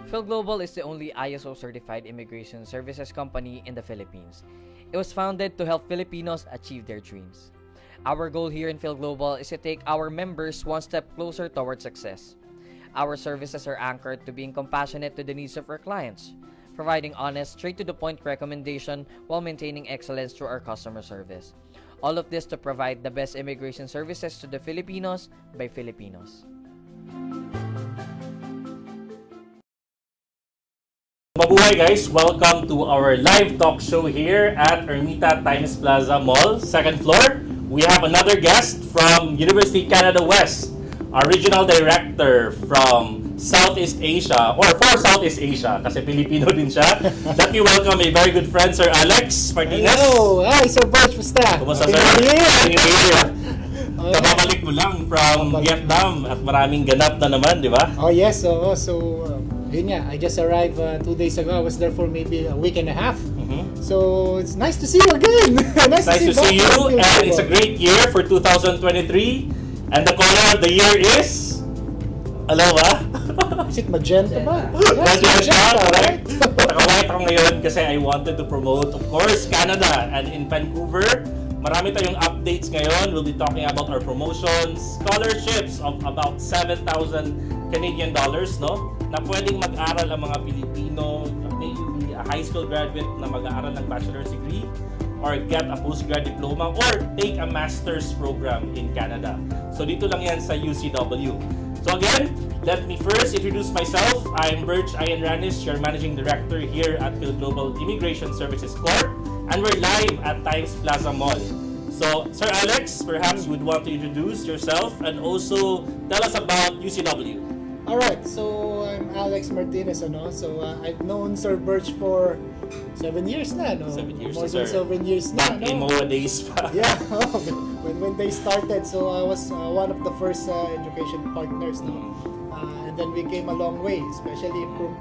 Fil-Global is the only ISO-certified immigration services company in the Philippines. It was founded to help Filipinos achieve their dreams. Our goal here in Fil-Global is to take our members one step closer towards success. Our services are anchored to being compassionate to the needs of our clients, providing honest, straight-to-the-point recommendation while maintaining excellence through our customer service. All of this to provide the best immigration services to the Filipinos by Filipinos. Mabuhay guys! Welcome to our live talk show here at Ermita Times Plaza Mall, second floor. We have another guest from University Canada West, our regional director from Southeast Asia, or for Southeast Asia, kasi Pilipino din siya. Let me welcome a very good friend, Sir Alex Martinez. Hello! Hi, Sir Butch! Basta? Kumusta, Sir? Happy New Year! Kababalik mo lang from Vietnam at maraming ganap na naman, di ba? Oh yes, yun nga, I just arrived 2 days ago. I was there for maybe a week and a half. So it's nice to see you again. nice to see you, and it's a great year for 2023. And the color of the year is, alam ba? Is it magenta ba? Yes, magenta, correct? Naka-white ako ngayon kasi I wanted to promote, of course, Canada. And in Vancouver, marami tayong updates ngayon. We'll be talking about our promotions, scholarships of about 7,000 Canadian dollars, no? Na pwedeng mag-aral ang mga Pilipino, maybe a high school graduate na mag-aaral ng bachelor's degree, or get a postgrad diploma, or take a master's program in Canada. So dito lang yan sa UCW. So again, let me first introduce myself. I'm Birch Ian Ranis, your Managing Director here at Fil-Global Immigration Services Corp. And we're live at Times Plaza Mall. So, Sir Alex, perhaps you would want to introduce yourself and also tell us about UCW. Alright, so I'm Alex Martinez, So I've known Sir Birch for 7 years na, no? 7 years, More sir. than 7 years na, Back in MOA days pa. Yeah, when they started, so I was one of the first education partners, no? And then we came a long way, especially from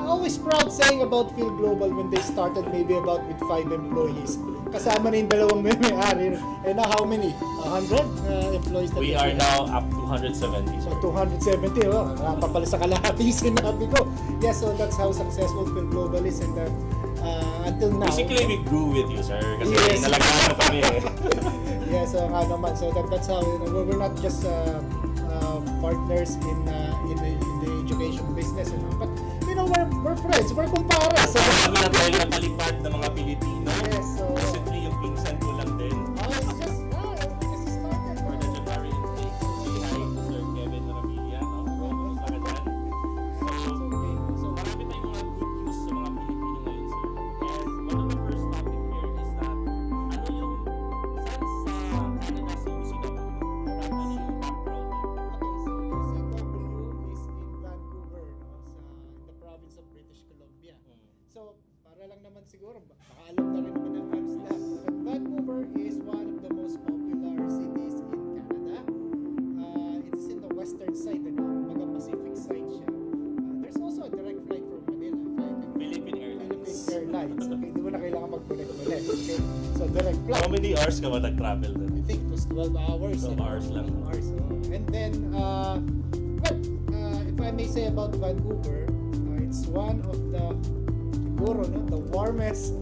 always proud saying about Fil-Global when they started maybe about with 5 employees. Kasama na yung dalawang may-ari. And now how many? 100 employees that We are now up to 170. So 270, pa pala sa kalahati sinabi ko. Yeah, so that's how successful Fil-Global is, and until now. Basically, we grew with you, sir. Kasi Yes. nalagaan kami eh. Yeah, so naman. So that's how, we're not just partners in the education business, but we're friends, we're kumpara. So, kami na tayo napalipad ng mga Pilipino. Yes, so Recently, yung pinsan ko lang din. it's just started. For the January intake. Say hi to Sir Kevin Ramilla, no? Kumusta ka dyan? So, marami tayong mga good news sa mga Pilipino ngayon, sir. And one of the first topic here is that, ano yung, saan sa Canada sa UCW? Ano yung background? Okay, so UCW is in Vancouver, in the province of British Columbia. So, para lang naman siguro, baka alam na rin naman ng halos lahat. But Vancouver is one of the most popular cities in Canada. It is in the western side, mga Pacific side siya. There's also a direct flight from Manila, Philippine Airlines. Philippine Airlines. Okay, hindi mo na kailangan mag-connect. Okay, so direct flight. How many hours ka ba nag-travel doon? I think it was 12 hours. 12 hours lang. 12 hours. And then, if I may say about Vancouver, it's one of the, siguro, the warmest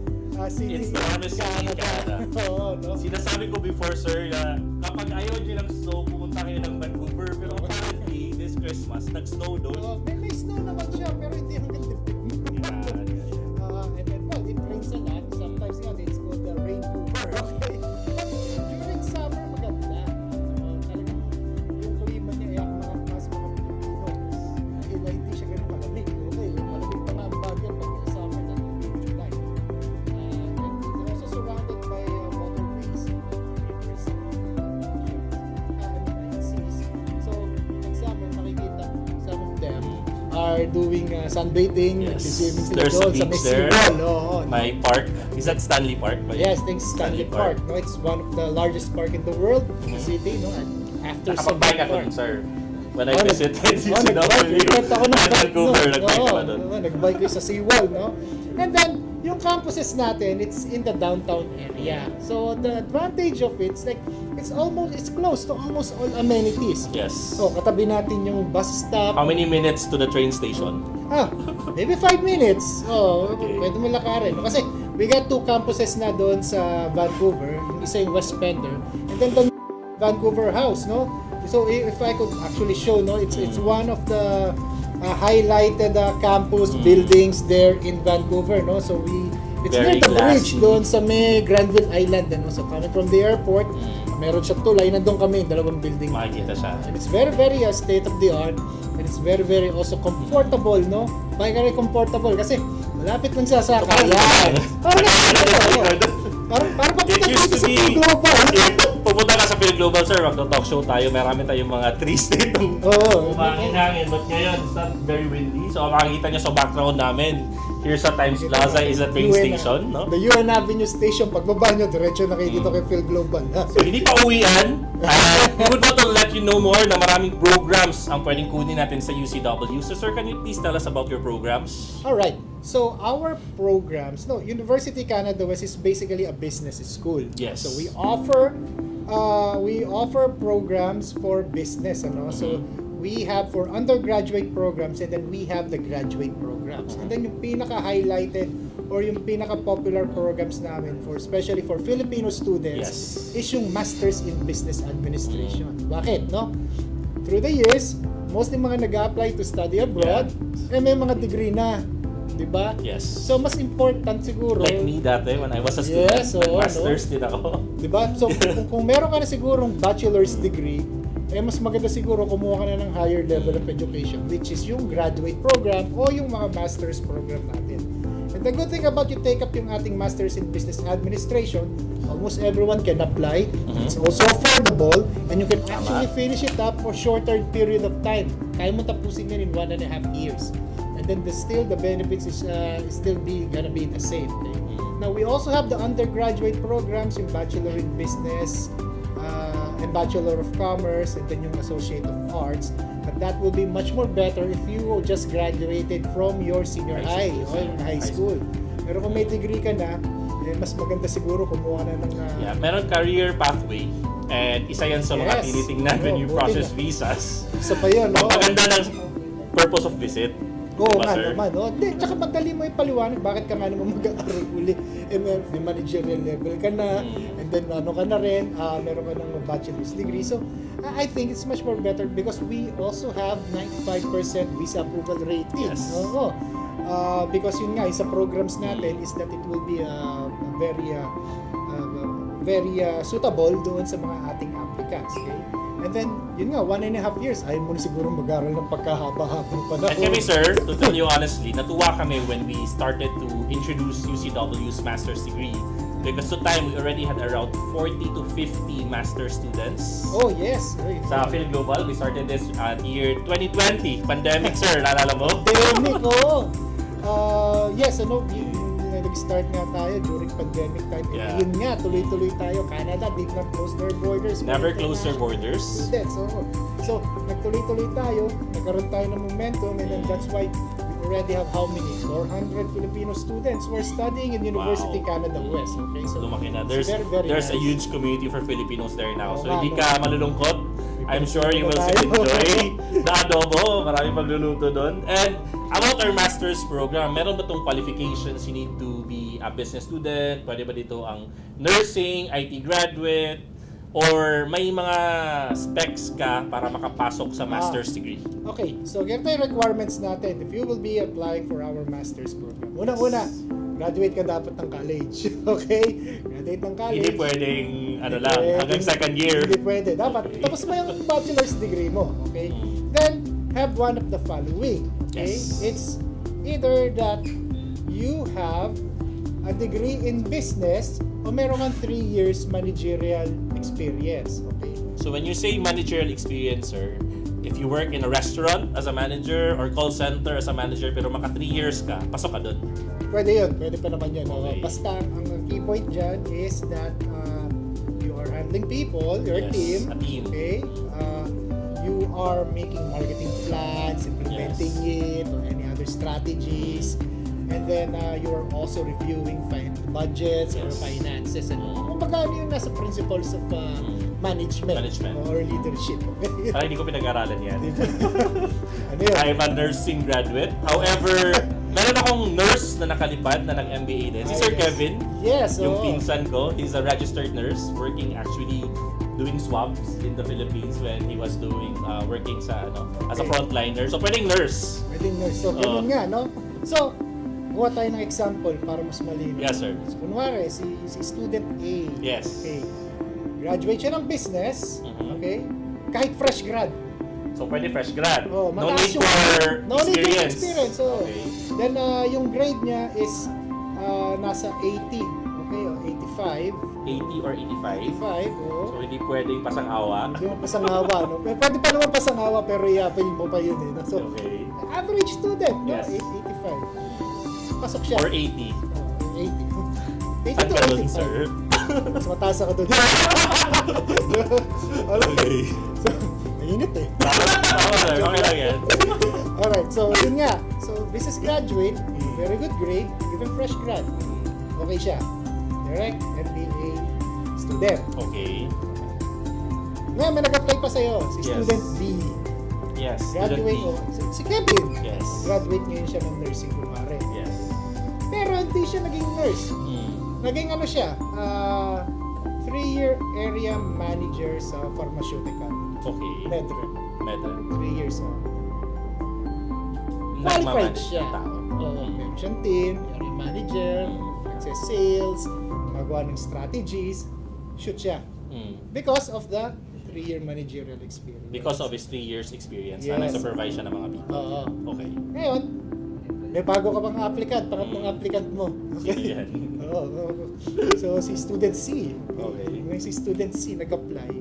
city It's the warmest city in Canada. Oo, no? Sinasabi ko before, sir, na kapag ayaw nyo ng snow, pumunta kayo ng Vancouver. Pero apparently, this Christmas, nag-snow doon. May snow naman siya, pero hindi hanggang dibdib. And then, it rains a lot. Sometimes it's called the Raincouver. Okay? But during summer, maganda. Talagang yung klima niya, mas mga Pilipino. Hindi siya ganun malamig. Okay, malamig pa nga ang bagay pag summer na July. And it's also surrounded by waterways, rivers, and seas. So, pag summer, makikita some of them are doing sunbathing, Yes. swimming sila There's a doon sa may beach there. seawall. My park. Is that Stanley Park? Yes, thanks Stanley Park. No, it's one of the largest park in the world, the city, no. And after Nakapag-bike ako dun, sir. When I visited nag-bike UCW ako at Vancouver, nag-bike ako dun. nag-bike ko sa seawall, no. And then yung campuses natin, it's in the downtown area. So the advantage of it, it's close to almost all amenities. Yes. So katabi natin yung bus stop. How many minutes to the train station? Maybe 5 minutes. Okay. Pwede mo lakarin. Kasi we got 2 campuses na doon sa Vancouver. Yung isa yung West Pender, and then the Vancouver House, no? So if I could actually show, no, it's one of the highlighted campus buildings there in Vancouver, no? So it's Very near the bridge classy. doon sa may Granville Island, no? So coming from the airport, meron siya tulay, nandun kami, dalawang building. Makikita siya. And it's very, very state of the art, and it's very, very also comfortable, no? Very comfortable kasi malapit lang sa sakayan. Parang papunta It used dito to sa be, Fil-Global. pupunta ka sa Fil-Global, sir, magto-talkshow tayo. Marami tayong mga trees dito. Umangin-hangin. But ngayon, it's not very windy. So, makikita nyo sa background namin, here sa Times Plaza is a train station, no? The UN Avenue Station, pagbaba nyo, diretso na kayo dito kay Fil-Global. So, hindi pa uwian. We would want to let you know more na maraming programs ang pwedeng kunin natin sa UCW. So, sir, can you please tell us about your programs? Alright, so our programs, University Canada West is basically a business school. Yes. So we offer programs for business, So we have for undergraduate programs, and then we have the graduate programs. And then yung pinaka-highlighted or yung pinaka-popular programs namin especially for Filipino students is yung Masters in Business Administration. Bakit, no? Through the years, mostly mga nag-apply to study abroad, may mga degree na, di ba? Yes. So mas important siguro, Like me dati when I was a student, Yes, oo, masters din ako. di ba? So kung meron ka na sigurong bachelor's degree, mas maganda siguro kumuha ka na ng higher level of education, which is yung graduate program o yung mga master's program natin. And the good thing about you take up yung ating Masters in Business Administration, almost everyone can apply. It's also affordable, and you can actually finish it up for shorter period of time. Kaya mo tapusin yan in 1.5 years. And then the benefits is gonna be the same. Okay? Now we also have the undergraduate programs, yung Bachelor in Business, and Bachelor of Commerce, and then yung Associate of Arts. But that will be much more better if you just graduated from your senior high or high school. Pero kung may degree ka na, mas maganda siguro kumuha na ng... Meron career pathway. And isa yan sa mga tinitingnan when you process visas. Isa pa yun, no? Maganda ng purpose of visit. Oo Diba, nga sir? naman, no? Tsaka madali mo ipaliwanag bakit ka nga naman mag-aaral uli. May managerial level ka na, and then ka na rin, meron ka ng bachelor's degree. So, I think it's much more better because we also have 95% visa approval rating. Yes. Oo. Because yun nga, sa programs natin is that it will be very suitable doon sa mga ating applicants. Okay? And then, yun nga, 1.5 years, ayaw mo na siguro mag-aral ng pagkahaba-habang panahon. And kami, sir, to tell you honestly, natuwa kami when we started to introduce UCW's master's degree. Because to time, we already had around 40 to 50 master students. Oh, yes. Right. Sa Fil-Global, we started this at year 2020. Pandemic, sir, naalala mo? Pandemic, oo. Yes, nag-start nga tayo during pandemic time. Yeah. Yun nga, tuloy-tuloy tayo. Canada did not close their borders. Never close their borders. Students, oo. So, nagtuloy-tuloy tayo. Nagkaroon tayo ng momentum, and then that's why we already have how many? 400 Filipino students who are studying in University Canada West. Okay, so lumaki na. it's There's very a nice. huge community for Filipinos there now. Oo So nga, hindi no? ka malulungkot. I'm sure you will still enjoy the adobo. Maraming magluluto doon. And about our master's program, meron ba itong qualifications? You need to be a business student? Pwede ba dito ang nursing, IT graduate? Or may mga specs ka para makapasok sa master's degree? Okay, so ganito yung requirements natin if you will be applying for our master's program. Una-una, graduate ka dapat ng college. Okay? Graduate ng college. Hindi pwedeng hanggang second year. Hindi pwede. Dapat tapos mo yung bachelor's degree mo. Okay? Then, have one of the following. Okay? Yes. It's either that you have a degree in business o meron kang 3 years managerial experience. Okay? So when you say managerial experience, sir, if you work in a restaurant as a manager or call center as a manager pero maka 3 years ka, pasok ka doon. Pwede yun. Pwede pa naman yun. Okay. Basta, ang key point dyan is that you are handling people, your Yes, team. a team. Okay? You are making marketing plans, implementing it, or any other strategies. And then you're also reviewing budgets or finances and kumbaga yun nasa principles of management or leadership. Parang hindi ko pinag-aralan yan. Ano yun? I'm a nursing graduate. However, meron akong nurse na nakalipad na nag-MBA din. Si Sir Kevin, yung pinsan ko, he's a registered nurse working actually doing swabs in the Philippines when he was doing working as a frontliner. So pwedeng nurse. Pwedeng nurse. So ganun nga, no? So, kuha tayo ng example para mas malinaw. Yes, sir. So, kunwari, si student A. Yes. Okay. Graduate siya ng business. Okay? Kahit fresh grad. So, pwede fresh grad. Oh, no need for experience. So, okay. Then, yung grade niya is nasa 80. Okay? O 85. 80 or 85. 85, oh. So, hindi pwedeng pasang-awa. Hindi mo pasang-awa, no? Pwede pa naman pasang-awa, pero i-appeal mo pa yun, eh. No? So, Okay. average student, no? Yes. 85. Pasok siya. Or 80. 80. 80 Saan to ka dun, 85. sir? Mas mataas ako doon. Okay. So, mainit eh. Tama, sir. Okay lang yan. Alright, so yun nga. So, business graduate, very good grade, even fresh grad. Okay siya. Direct MBA student. Okay. Ngayon, may nag-apply pa sa'yo, si Yes. student B. Yes. Graduate student mo. Si Kevin. Yes. Graduate ngayon siya ng nursing kunwari. B. Yes. Pero hindi siya naging nurse. Naging ano siya, 3-year area manager sa pharmaceutical. Okay. Medrep. Medrep. 3 years. Qualified Nagmamanage siya. ng tao. Oo, meron siyang team, area manager, sales, magawa ng strategies, shoot siya. Because of the 3-year managerial experience. Because of his 3 years experience na Yes. nag-supervise siya ng mga people. Oo. Okay. Ngayon, may bago ka pang applicant, pangatlong applicant mo. Sino yan? Oo. So, si student C. Okay. Ngayon si student C nag-apply.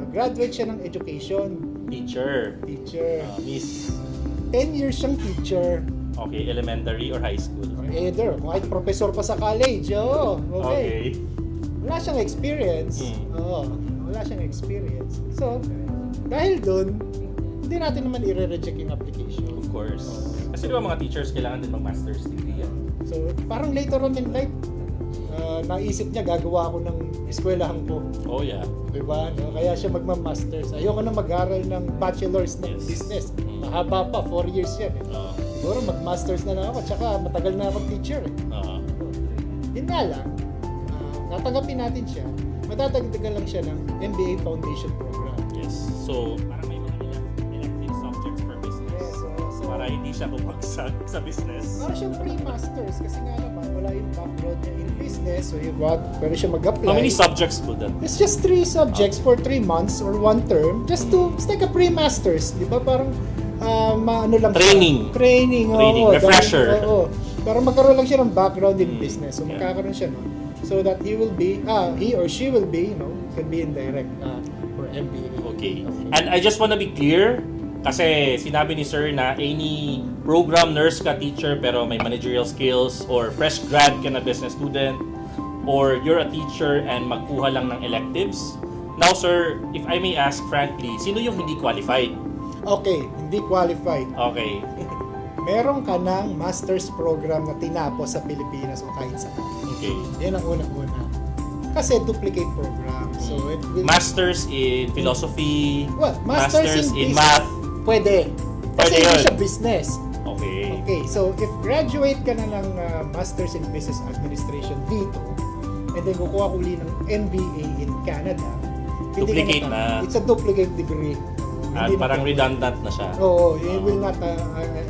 Graduate siya ng education. Teacher. Miss. 10 years siyang teacher. Okay, elementary or high school? Or either, kahit professor pa sa college. Oo, okay. Okay. Wala siyang experience. Oo, wala siyang experience. So, dahil dun, hindi natin naman i-reject yung application. Of course. Kasi di ba mga teachers kailangan din mag-master's degree yan? So, parang later on in life, naisip niya, gagawa ako ng eskwelahan ko. Oh yeah. Diba? No? Kaya siya magma-masters. Ayoko na mag-aral ng bachelor's ng Yes. business. Mahaba pa, 4 years yan. Eh. Siguro mag-masters na lang ako, tsaka matagal na akong teacher. Eh. Yun nga lang, natanggapin natin siya, madadagdagan lang siya ng MBA Foundation Program. Yes. So, parang may mga elective subjects for business. Yes, so Para hindi siya bumagsak sa business. para siyang pre-masters kasi nga naman, wala yung background niya in business. So, pwede siya mag-apply. How many subjects po that? It's just 3 subjects for 3 months or 1 term. Just to, it's like a pre-masters. Di ba? Parang, ano lang Training. siya. Training, oo. Refresher. Oo. Para magkaroon lang siya ng background in business. So, magkakaroon siya, no? So that he or she will be, can be in direct for MBA. Okay. And I just want to be clear, kasi sinabi ni Sir na any program nurse ka teacher pero may managerial skills or fresh grad ka na business student or you're a teacher and magkuha lang ng electives. Now sir, if I may ask frankly, sino yung hindi qualified? Okay, hindi qualified. Okay. Meron ka ng master's program na tinapos sa Pilipinas o kahit saan. Okay. Yan ang unang-una. Kasi duplicate program. So it will... Masters in philosophy, Well, masters in business. math. Pwede. Pwede Kasi hindi yun. siya business. Okay. Okay, so if graduate ka na ng Masters in Business Administration dito, and then kukuha uli ng MBA in Canada, hindi Duplicate ka na. It's a duplicate degree. At Hindi na parang to- redundant na siya. Oo, it will not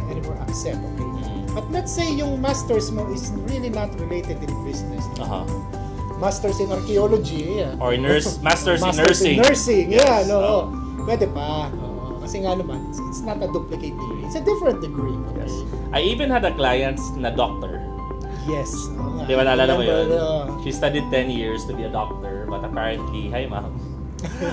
anymore accept. Okay. But let's say yung masters mo is really not related in business. Masters in archaeology, yeah. Or masters in nursing. Nursing, Yes. yeah, no. Pwede pa. Kasi nga naman, it's not a duplicate degree. It's a different degree. Okay? Yes. I even had a client na doctor. Yes. Oo nga. Di ba naalala mo yun? Remember, She studied 10 years to be a doctor, but apparently, hi ma'am,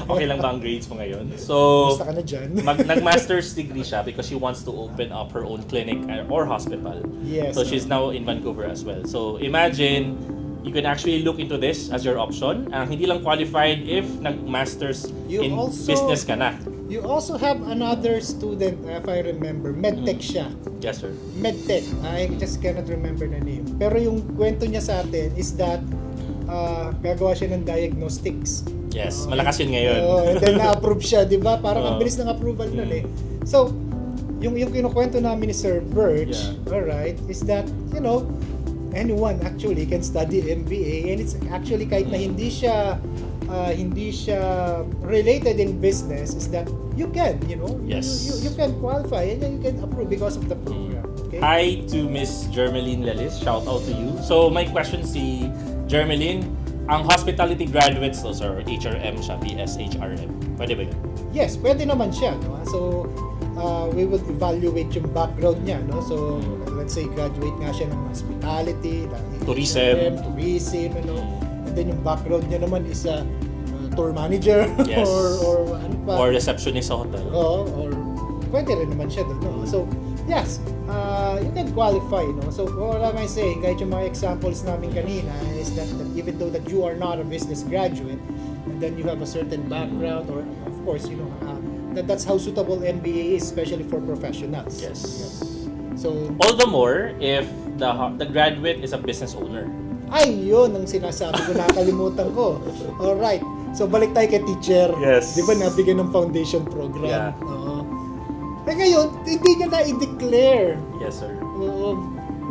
okay lang ba ang grades mo ngayon? So, Gusto ka na dyan. nag-master's degree siya because she wants to open up her own clinic or hospital. Yes. So, she's now in Vancouver as well. So, imagine, you can actually look into this as your option. Hindi lang qualified if nag-master's You in also- business ka na. You also have another student, if I remember, medtech siya. Yes, sir. Medtech. I just cannot remember the name. Pero yung kwento niya sa atin is that gagawa siya ng diagnostics. Yes, malakas yun ngayon. And then na-approve siya, di ba? Parang ang Oo. bilis ng approval nun eh. So, yung kinukwento namin ni Sir Birch, Yeah. alright, is that, anyone actually can study MBA, and it's actually kahit na hindi siya related in business, is that you can, Yes. you can qualify and then you can approve because of the program. Okay? Hi to Miss Jermeline Lelis. Shout out to you. So, my question si Jermeline, ang hospitality graduates to, sir, HRM siya, BSHRM. Pwede ba yun? Yes, pwede naman siya, no? So, we will evaluate yung background niya, no? So, let's say graduate nga siya ng hospitality, Tourism. tourism, and then yung background niya naman is a tour manager Yes. or ano pa. Or receptionist sa hotel. Or pwede rin naman siya doon, no? So, yes, you can qualify, no? So, what am I saying? Kahit yung mga examples namin kanina is that even though that you are not a business graduate, and then you have a certain background, or of course, that's how suitable MBA is, especially for professionals. Yes. So, All the more if the graduate is a business owner. ay, yun ang sinasabi ko, nakalimutan ko. Alright. So, balik tayo kay teacher. Yes. Di ba nabigyan ng foundation program? Yeah. Oo. Eh ngayon, hindi niya na-declare. Yes, sir. Oo.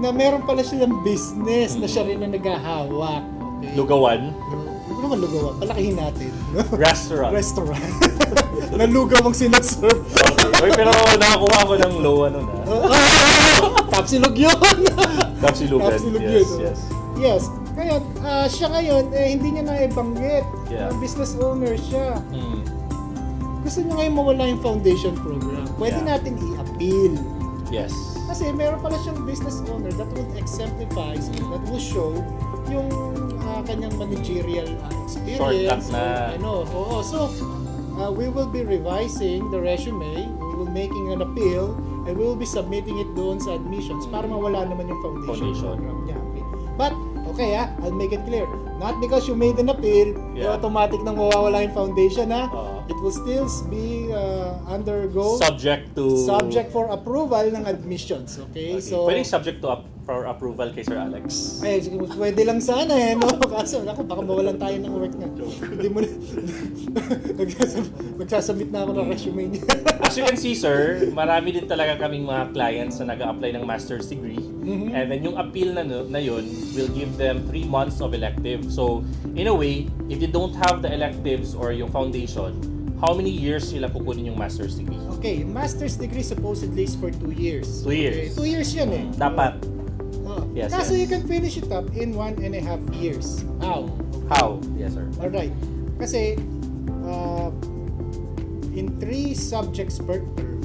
Na meron pala silang business na siya rin na naghahawak. Okay? Lugawan. Ano naman lugawan? Palakihin natin. Restaurant. Restaurant. Nalugaw ang sinaserve. Uy, pero nakakuha ko ng low ano na. Tapsilog yun. Tapsilugan. Tapsilog Yes, yun. yes. Yes. Kaya siya ngayon, hindi niya naibanggit. Yeah. Business owner siya. Mm. Gusto niya ngayon mawala yung foundation program. Pwede Yeah. natin i-appeal. Yes. Kasi meron pala siyang business owner that will exemplify, that will show yung kanyang managerial experience. Shortcut na. Oo. So, we will be revising the resume, we will making an appeal, and we will be submitting it doon sa admissions para mawala naman yung foundation. Program niya. Okay. But, okay I'll make it clear. Not because you made an appeal, automatic nang mawawala yung foundation It will still be undergo Subject for approval ng admissions. Okay? So, pwedeng subject to for approval kay Sir Alex. ay, pwede lang sana no? Kaso, baka mawalan tayo ng work na. Hindi mo na, magsasubmit na ako ng resume niya. As you can see, sir, marami din talaga kaming mga clients na nag-a-apply ng master's degree. And then yung appeal na yun will give them 3 months of elective. So, in a way, if you don't have the electives or yung foundation, how many years sila kukunin yung master's degree? Okay, yung master's degree supposedly is for 2 years. 2 years. Okay, 2 years yan Dapat. Yes, Kaso yes. you can finish it up in 1.5 years. How? How? Yes, sir. Alright. Kasi, in 3 subjects per term,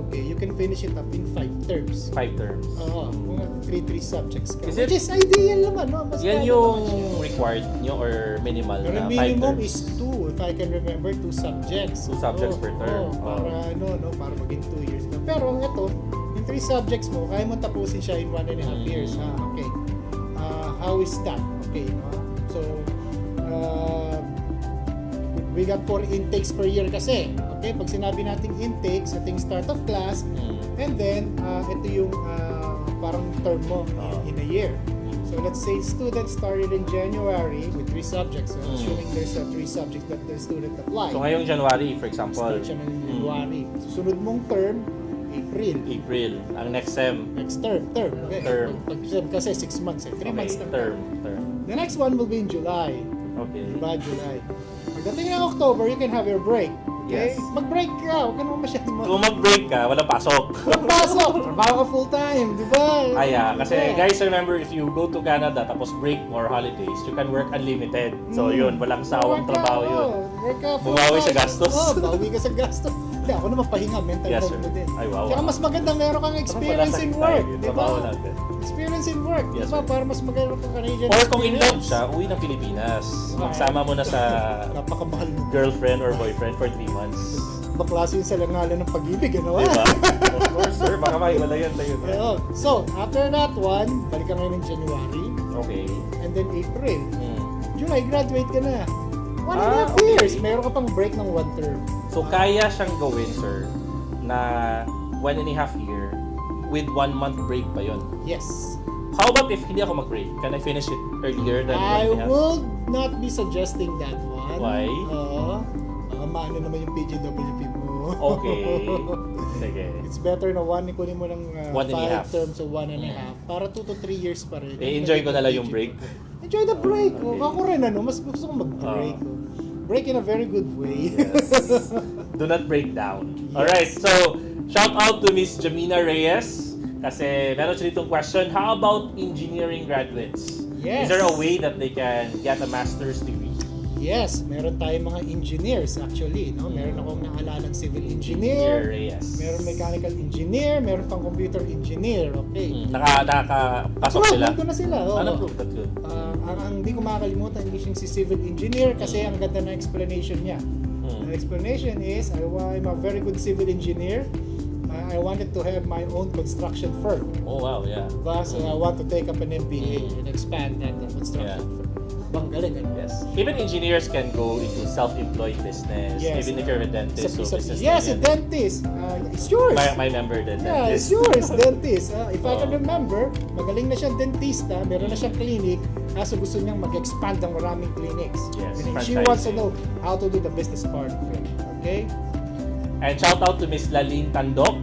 okay, you can finish it up in 5 terms. 5 terms. Oo, mga 3 subjects ka. Is it- Which is ideal naman, no? Mas Yan kaya yung naman siya. required nyo or minimal Pero na 5 minimum terms? is 2, if I can remember, 2 subjects. 2 subjects per term. Para para maging 2 years na. Pero ang ito, yung 3 subjects mo, kaya mo tapusin siya in 1.5 years. Okay. How is that? Okay. So, we got 4 intakes per year kasi. Okay, pag sinabi nating intakes, ito yung start of class, and then, ito yung parang term mo in a year. So let's say students started in January with 3 subjects. So assuming there's 3 subjects that the student applied. So ngayong January, for example, Start siya ng January. Susunod mong term, April. Ang next sem, Next term. Okay. Term. Kasi 6 months 3 months na. term. The next one will be in July. Okay. Diba? July. Pagdating ng October, you can have your break. Okay? Yes. Mag-break ka. Huwag ka naman masyadong Kung mag-break ka, walang pasok. Pasok! Trabaho ka full-time, di ba? Kasi guys, remember, if you go to Canada tapos break or holidays, you can work unlimited. So yun, walang sawang Work ka, trabaho yun. Work ka full-time. Bumawi sa gastos. Bawi ka sa gastos. Hindi, ako naman pahinga, mental Yes, health sir. mo din. Ay, wow. Tsaka mas maganda meron kang experience in Wala sa work, time, di ba? trabaho lang din. Experience in work, Yes, di ba? sir. Para mas maganda kang Canadian Or kung in love experience. siya, uwi ng Pilipinas. Magsama mo na sa Napakamahal mo. girlfriend or boyfriend for 3 months. Baklase yung salangalan ng pag-ibig, ano? Diba? Of course, sir. Baka maiwalayan tayo. Oo. So, after that one, balik ka ngayon ng January, Okay. and then April. July, graduate ka na. 1.5 okay. years. Meron ka pang break ng 1 term. So, kaya siyang gawin, sir, na 1.5 year with 1 month break pa yun. Yes. How about if hindi ako mag-break? Can I finish it earlier than I 1.5? would not be suggesting that one. Why? Maano naman yung PGWP mo. Okay. Sige. It's better na kunin mo ng 1.5 terms o 1.5 para 2 to 3 years pa rin. I-enjoy ko na lang yung break. Enjoy the break. Okay. Ako rin mas gusto ko mag-break. Break in a very good way. Yes. Do not break down. Yes. Alright, so shout out to Miss Jamina Reyes kasi meron siya ditong question, how about engineering graduates? Yes. Is there a way that they can get a master's degree? Yes, meron tayong mga engineers actually, no? Meron akong naalalang civil engineer, Yes. meron mechanical engineer, meron pang computer engineer, okay? Nakapasok sila? Nandun na sila, oo. Prove? That's good. Ang hindi ko makakalimutan, hindi siyang si civil engineer kasi ang ganda na explanation niya. The explanation is, I'm a very good civil engineer. I wanted to have my own construction firm. Oh wow, yeah. Thus, I want to take up an MBA and expand that construction firm. Bang galing, ano? Yes. Even engineers can go into self-employed business. Yes. Even if you're a dentist or business. Yes, a dentist. It's yours. My member, the Yeah, dentist. it's yours, dentist. If I can remember, magaling na siyang dentista, meron na siyang clinic, kaso gusto niyang mag-expand ng maraming clinics. Yes, And she franchising. wants to know how to do the business part of it. Okay? And shout out to Miss Laline Tandok.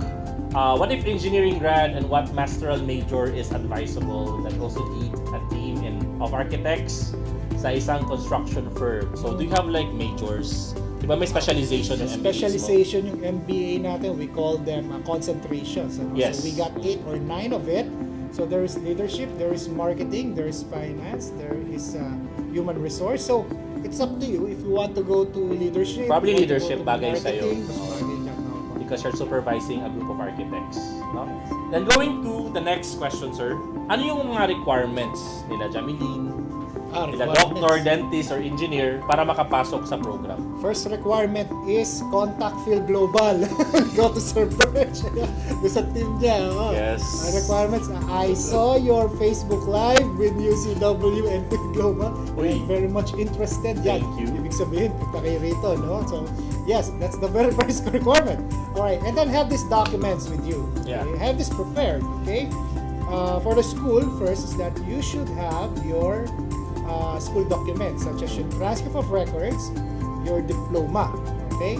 What if engineering grad and what masteral major is advisable that also lead a team of architects sa isang construction firm? So, do you have like majors? Di ba may specialization yung MBAs mo? Specialization yung MBA natin, we call them concentrations. Ano? Yes. So we got 8 or 9 of it. So there is leadership, there is marketing, there is finance, there is human resource. So it's up to you if you want to go to leadership. Probably you want to leadership go to bagay sa'yo. marketing, mas bagay ka, no? Because you're supervising a group of architects. No? Then going to the next question, sir. Ano yung mga requirements nila Jameline, nila doctor, dentist, or engineer para makapasok sa program? First requirement is contact Fil-Global. Go to Sir Birch. Doon sa team niya. Oh. Yes. Ang requirements, I saw your Facebook Live with UCW and Fil-Global. Uy. I'm very much interested. Thank you. Ibig sabihin, punta kayo rito, no? So, yes, that's the very first requirement. Alright, and then have these documents with you. Yeah. Okay? Have this prepared, okay? For the school, first is that you should have your school documents such as your transcript of records, your diploma, okay?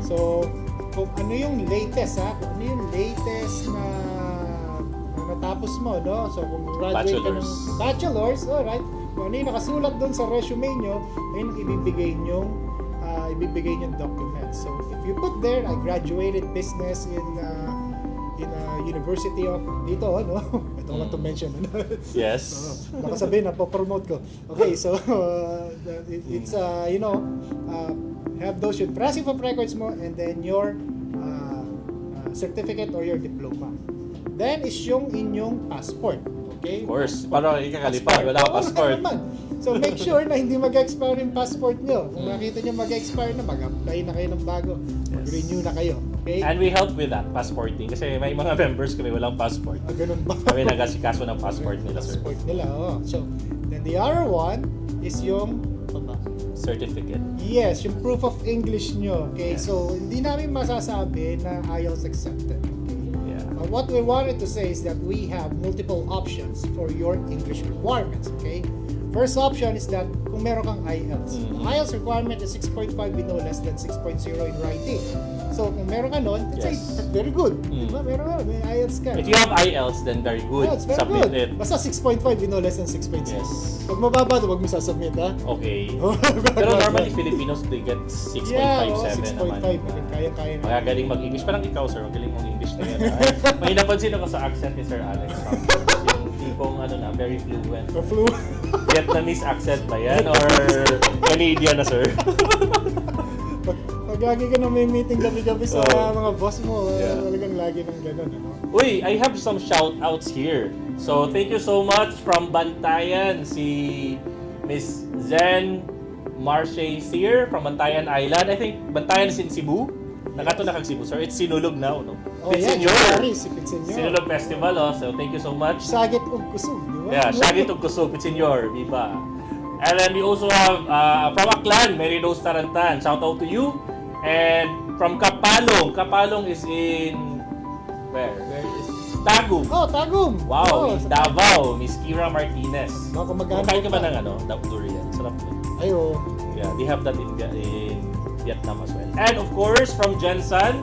So, kung ano yung latest kung ano yung latest na natapos mo, no? So, kung graduate ka ng bachelor's, alright, kung ano yung nakasulat doon sa resume nyo, ayun ang ibibigay nyong documents. So, if you put there, I graduated business in University of dito, no? I don't want to mention. Yes. Baka sabihin, napopromote ko. Okay, so it's have those your transcript of records mo and then your certificate or your diploma. Then is yung inyong passport. Okay? Of course. Para ikakalipad, wala ka passport. So make sure na hindi mag-expire yung passport nyo. Kung nakita nyo mag-expire na, mag-apply na kayo ng bago. Mag-renew na kayo. Okay? And we help with that, passporting. Kasi may mga members kami walang passport. Ganun ba? Kami nagasikaso ng passport nila, sir. Passport nila, oh. So, then the other one is yung Certificate. yes, yung proof of English nyo. Okay? Yes. So, hindi namin masasabi na IELTS accepted. Okay? Yeah. What we wanted to say is that we have multiple options for your English requirements. Okay? First option is that kung meron kang IELTS. The IELTS requirement is 6.5 with no less than 6.0 in writing. So kung meron ka nun, that's very good. Diba? Meron ka, may IELTS ka. If you have IELTS, then very good. Yeah, it's very Submit good. it. Basta 6.5 with no less than 6.0. Yes. Pag mababa ito, wag mo sasubmit, ha? Okay. Pero normally Filipinos, they get 6.57 naman. 6.5. Kaya-kaya na. Magaling mag-English. Parang ikaw, sir. Magaling mag-English na yan. May napansin ako sa accent ni Sir Alex. Yung tipong, very fluent. Or flu. Vietnamese accent ba yan? Or Canadian na, sir? Pag lagi ka na may meeting gabi-gabi sa mga boss mo, Yeah. talagang lagi ng gano'n, ano? Uy, I have some shout-outs here. So, thank you so much from Bantayan, si Miss Zen Marche Sear from Bantayan Island. I think Bantayan is in Cebu. Nakato na kag Cebu, sir. It's Sinulog now, no? Oh, yeah, si Pitsenyor. Sinulog Festival, oh. So, thank you so much. Sagit ug kusog, di ba? Yeah, Shaggy to Kusog, Pitsenyor, Viva. And then we also have from Aklan, Mary Rose Tarantan. Shout out to you. And From Kapalong. Kapalong is in... Where? Where is... Tagum. Oh, Tagum! Wow, Oh, in Davao. Miss Kira Martinez. Baka magkano Kain ka ba pa? ng durian? Sarap to. Ayo. Yeah, they have that in Vietnam as well. And of course, from Jensen,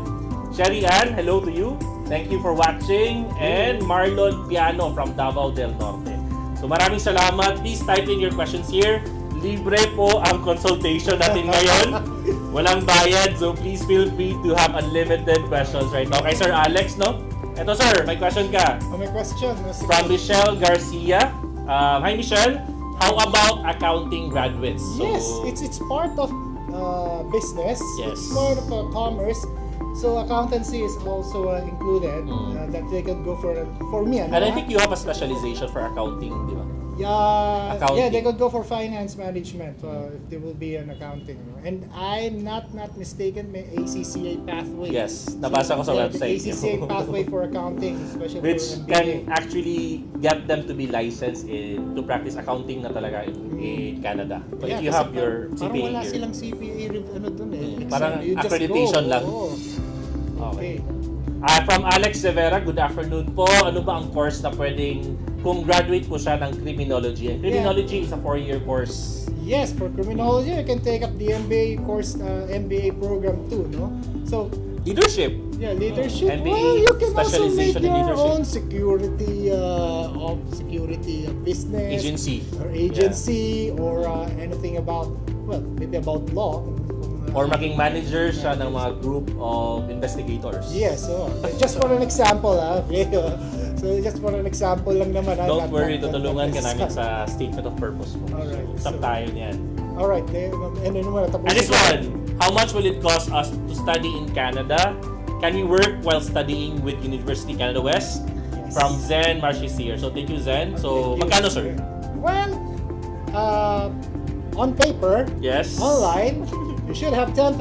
Sherry Ann, hello to you. Thank you for watching. And Marlon Piano from Davao del Norte. So maraming salamat. Please type in your questions here. Libre po ang consultation natin ngayon. Walang bayad. So please feel free to have unlimited questions right now. Kay Sir Alex, no? Eto sir, may question ka. Oh, may question. From Michelle Garcia. Hi Michelle. How about accounting graduates? So, Yes, it's part of business. Yes. It's part of commerce. So accountancy is also included. That they could go for me. And I think you have a specialization for accounting, di ba? Yeah, Accounting. yeah, they could go for finance management if they will be an accounting. And I'm not mistaken, may ACCA pathway. Yes, nabasa ko sa Yeah, website the niyo. ACCA pathway for accounting, especially Which for can MBA. actually get them to be licensed to practice accounting na talaga in Canada. But if you kasi have your parang CPA wala here. silang CPA dun exam. Parang You just accreditation go. lang. Oo. Okay. From Alex Severa, good afternoon po. Ano ba ang course na pwedeng, kung graduate po siya ng criminology? And criminology is a 4-year course. Yes, for criminology, you can take up the MBA course, MBA program too, no? So, Leadership. yeah, leadership. MBA Well, you can also make specialization in your leadership. own security business Agency. or agency or anything about, well, maybe about law. Or maging manager siya ng mga group of investigators. Yes, just for an example, okay? So just for an example lang naman. Don't worry, tutulungan ka namin sa statement of purpose mo. Alright, Usap so- tayo niyan. Alright, and then tapos. And this one, how much will it cost us to study in Canada? Can we work while studying with University Canada West? Yes. From Zen Marchis here. So thank you, Zen. So, Thank you. magkano, sir? Well, on paper, Yes. online, you should have 10,000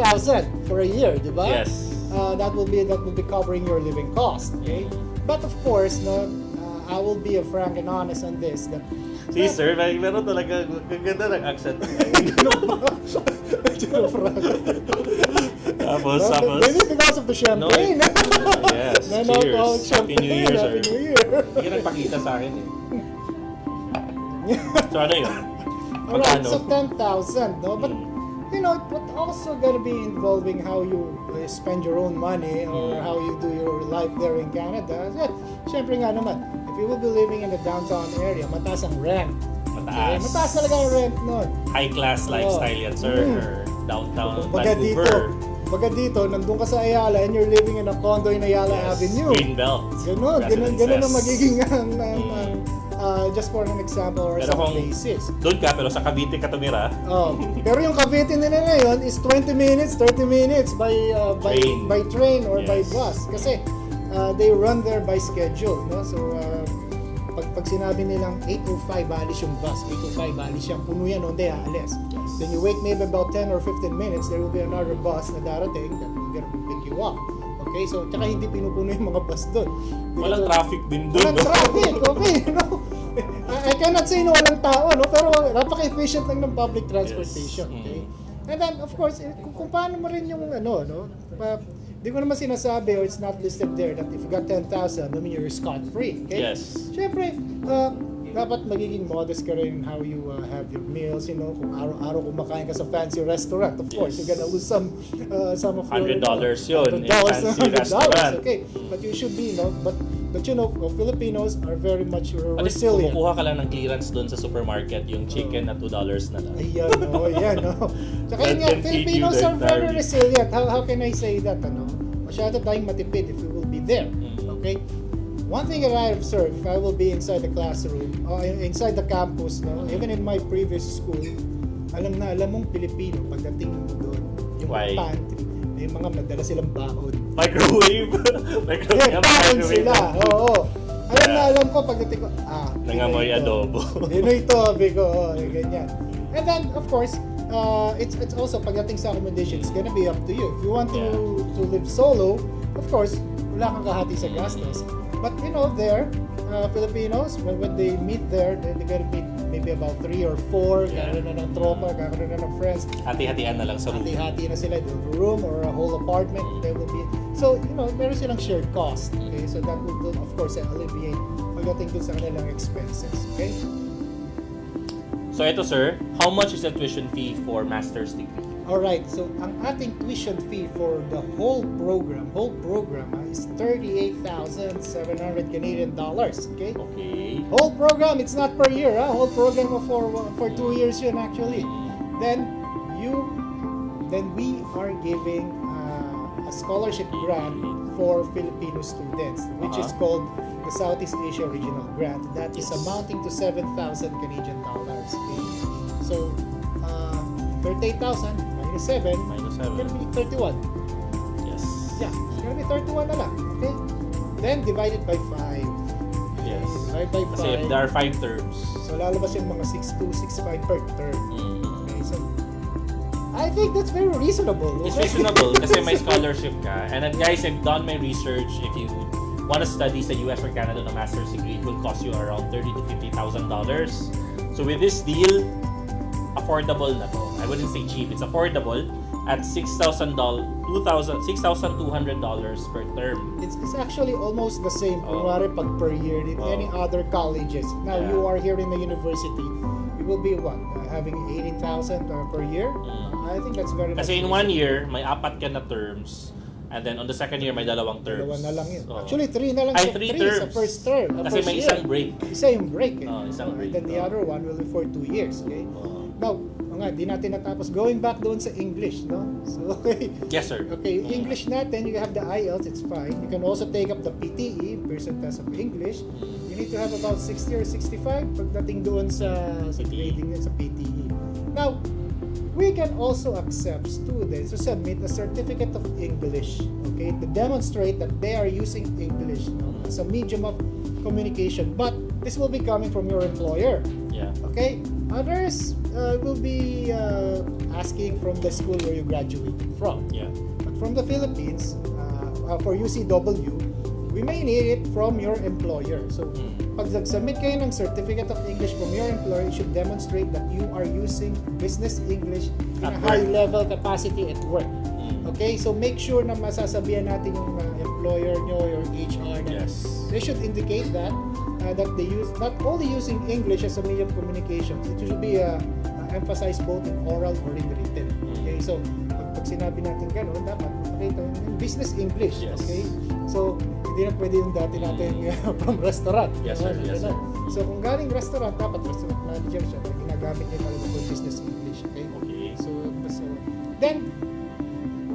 for a year, di ba? Yes. That will be covering your living cost, okay? But of course, no, I will be frank and honest on this. That, See, sir, meron talaga, ganda ng accent. Tapos. Maybe because of the champagne. Yes, Then cheers. alcohol, Happy champagne. New Year, sir. Happy New Year. Hindi ka nagpakita sa akin eh. So ano yun? Alright, Magkano? so 10,000, no? But you know, it also gonna be involving how you spend your own money or how you do your life there in Canada. Siyempre nga naman, if you will be living in the downtown area, mataas ang rent. Okay? Mataas talaga ang rent nun. High class lifestyle yan, sir. Or downtown Vancouver. Baga dito, nandun ka sa Ayala and you're living in a condo in Ayala Avenue. Greenbelt. Ganun ang magiging just for an example or Pero some kung places. doon ka, pero sa Cavite ka tumira, Pero yung Cavite nila ngayon is 20 minutes, 30 minutes by train or by Yes. bus. Kasi they run there by schedule, no? So pag sinabi nilang 8:05 alis yung bus, 8:05 alis yan, puno yan, hindi aalis. Then you wait maybe about 10 or 15 minutes, there will be another bus na darating that will pick you up. Okay, so tsaka hindi pinupuno yung mga bus doon. walang traffic din doon. Walang traffic, okay, you know? I cannot say na walang tao, no? Pero napaka-efficient lang ng public transportation, Yes. okay? And then, of course, kung paano mo rin yung no? Di ko naman sinasabi or it's not listed there that if you got 10,000, I mean you're scot-free, okay? Yes. Siyempre, dapat magiging modest ka rin how you have your meals, you know, kung araw-araw kumakain ka sa fancy restaurant, of course, you're gonna lose some of your... $100 yun in fancy $100, restaurant. okay? But you should be, no? But you know, Filipinos are very much At least resilient. kumukuha ka lang ng clearance doon sa supermarket, yung chicken na $2 na lang. Ayan, no? Tsaka yun nga, That can feed you Filipinos the are very entire week. resilient. How can I say that, ano? Masyado tayong matipid if we will be there, okay? One thing that I observe, if I will be inside the classroom, or inside the campus, no, even in my previous school, alam mong Pilipino pagdating mo doon. Yung Why? pantry, may mga nadala silang baon. Microwave! Yeah, baon sila, oo. Alam ko pagdating ko, Nangamoy Pinoy ito. adobo. Pinoy ito, bigo, ganyan. And then, of course, it's also pagdating sa accommodation, it's gonna be up to you. If you want to live solo, of course, wala kang kahati sa gastos. But you know, there, Filipinos, when they meet there, they're gonna meet maybe maybe about 3 or 4, kakaroon na ng tropa, kakaroon na ng friends. Hati-hatian na lang sa room. Hati-hati na sila, the room or a whole apartment, they will be. So, meron silang shared cost. Okay, so that will of course alleviate pagdating dun sa kanilang expenses. Okay? So ito sir, how much is the tuition fee for master's degree? Alright, so ang ating tuition fee for the whole program is 38,700 Canadian dollars. Okay? Okay. Whole program, it's not per year, whole program for 2 years yun actually. Then we are giving a scholarship grant for Filipino students, which is called the Southeast Asia Regional Grant. That is amounting to 7,000 Canadian dollars. Okay? So 38,000 minus 7, Minus it's 7. gonna be 31. Yes. Yeah, it's gonna be 31 na lang. Okay? Then divided by 5. Yes. Divided by 5. Kasi if there are 5 terms. So lalabas yung mga 6.2, 6.5 per term. Mm. Okay, so I think that's very reasonable. It's reasonable kasi may scholarship ka. And then guys, I've done my research. If you want to study sa US or Canada on a master's degree, it will cost you around $30,000 to $50,000. So with this deal, affordable na to. I wouldn't say cheap. It's affordable at $6,200 per term. It's actually almost the same kunwari pag per year in any other colleges. Now you are here in the university, you will be having 18,000 per year. I think that's very much Kasi in 1 year, may 4 ka na terms. And then on the second year, may 2 terms. Dalawa na lang yun. So, Actually, 3 na lang. Ay, 3 terms. Sa first term. Kasi first may year. isang break. Isa yung break. Isang break. And then the other one will be for 2 years. Okay? Now, di natin natapos. Going back doon sa English, no? So, okay. Yes, sir. Okay, English natin, you have the IELTS, it's fine. You can also take up the PTE, Pearson Test of English. You need to have about 60 or 65 pagdating doon sa grading sa PTE. Now, we can also accept students to submit a certificate of English, okay, to demonstrate that they are using English as a medium of communication. But this will be coming from your employer. Yeah. Okay? Others will be asking from the school where you graduated from. Yeah. But from the Philippines, for UCW, we may need it from your employer. So, pag nag-submit kayo ng certificate of English from your employer, you should demonstrate that you are using business English in a high-level capacity at work. Okay? So, make sure na masasabihan natin yung employer nyo, your HR, na they should indicate that they use not only using English as a medium of communication, it should be emphasized both in oral or in written. Okay? So, pag sinabi natin gano'n, dapat makita yung business English. Yes. Okay? So, hindi na pwede yung dati natin from restaurant. Yes, sir. Yes, sir. So, kung galing restaurant, dapat restaurant manager siya. Ginagamit niya talaga for business English. Okay? Okay. So then,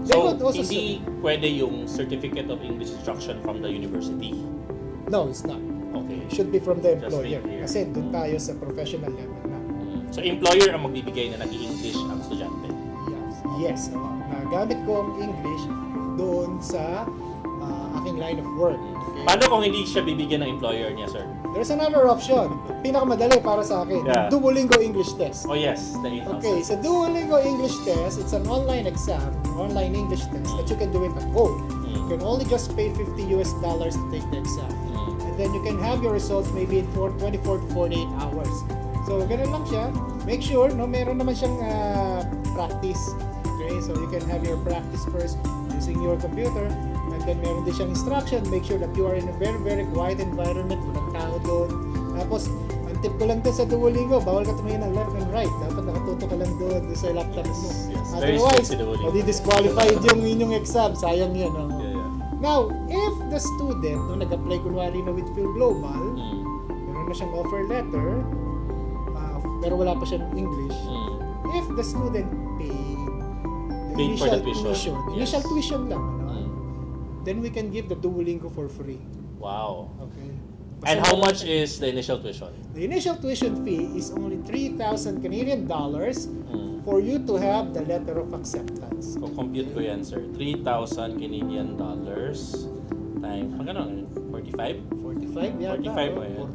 they So, could also hindi pwede yung certificate of English instruction from the university. no, it's not. Okay. It should be from the Just employer. be clear. Kasi doon tayo sa professional level na. So, employer ang magbibigay na nag-i-English ang estudyante. Yes. Nagamit ko ang English doon sa aking line of work. Okay? Paano kung hindi siya bibigyan ng employer niya, sir? There's another option. Pinakamadali para sa akin. Yeah. Duolingo English test. Oh yes, the 8,000. Okay, sa Duolingo English test, it's an online exam, online English test that you can do it at home. You can only just pay $50 to take the exam. And then you can have your results maybe in 24 to 48 hours. So, ganun lang siya. Make sure, meron naman siyang practice. Okay, so you can have your practice first using your computer. And then meron din siyang instruction. Make sure that you are in a very, very quiet environment. Walang tao doon. Tapos, ang tip ko lang doon sa Duolingo, bawal ka tumingin ng left and right. Dapat nakatuto ka lang doon sa laptop mo. Yes. Very Otherwise, strict si Duolingo. disqualified yung inyong exam. Sayang yun. No? Yeah. Now, if the student, nag-apply kunwari na with Fil-Global, meron na siyang offer letter, pero wala pa siyang English, if the student Paid for the tuition. Initial tuition lang, then we can give the Duolingo for free. Wow. Okay. And how much is the initial tuition? The initial tuition fee is only 3,000 Canadian dollars for you to have the letter of acceptance. Kung compute ko yan, sir, 3,000 Canadian dollars times, magkano? 45? 45 yata. 45 oh, ba yan?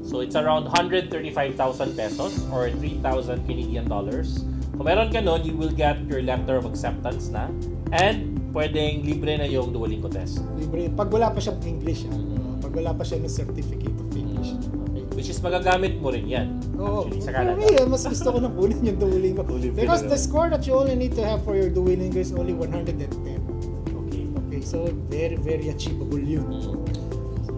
45. So it's around 135,000 pesos or 3,000 Canadian dollars. Kung meron ka nun, you will get your letter of acceptance na and pwedeng libre na yung Duolingo test. Libre. Pag wala pa siyang English. Pag wala pa siya ng certificate of English. Okay. Which is magagamit mo rin yan. Oo. Actually, sa For Canada. me, mas gusto ko nang kunin yung Duolingo. Duolingo Because na the score that you only need to have for your Duolingo is only 110. Okay. Okay, so very, very achievable yun.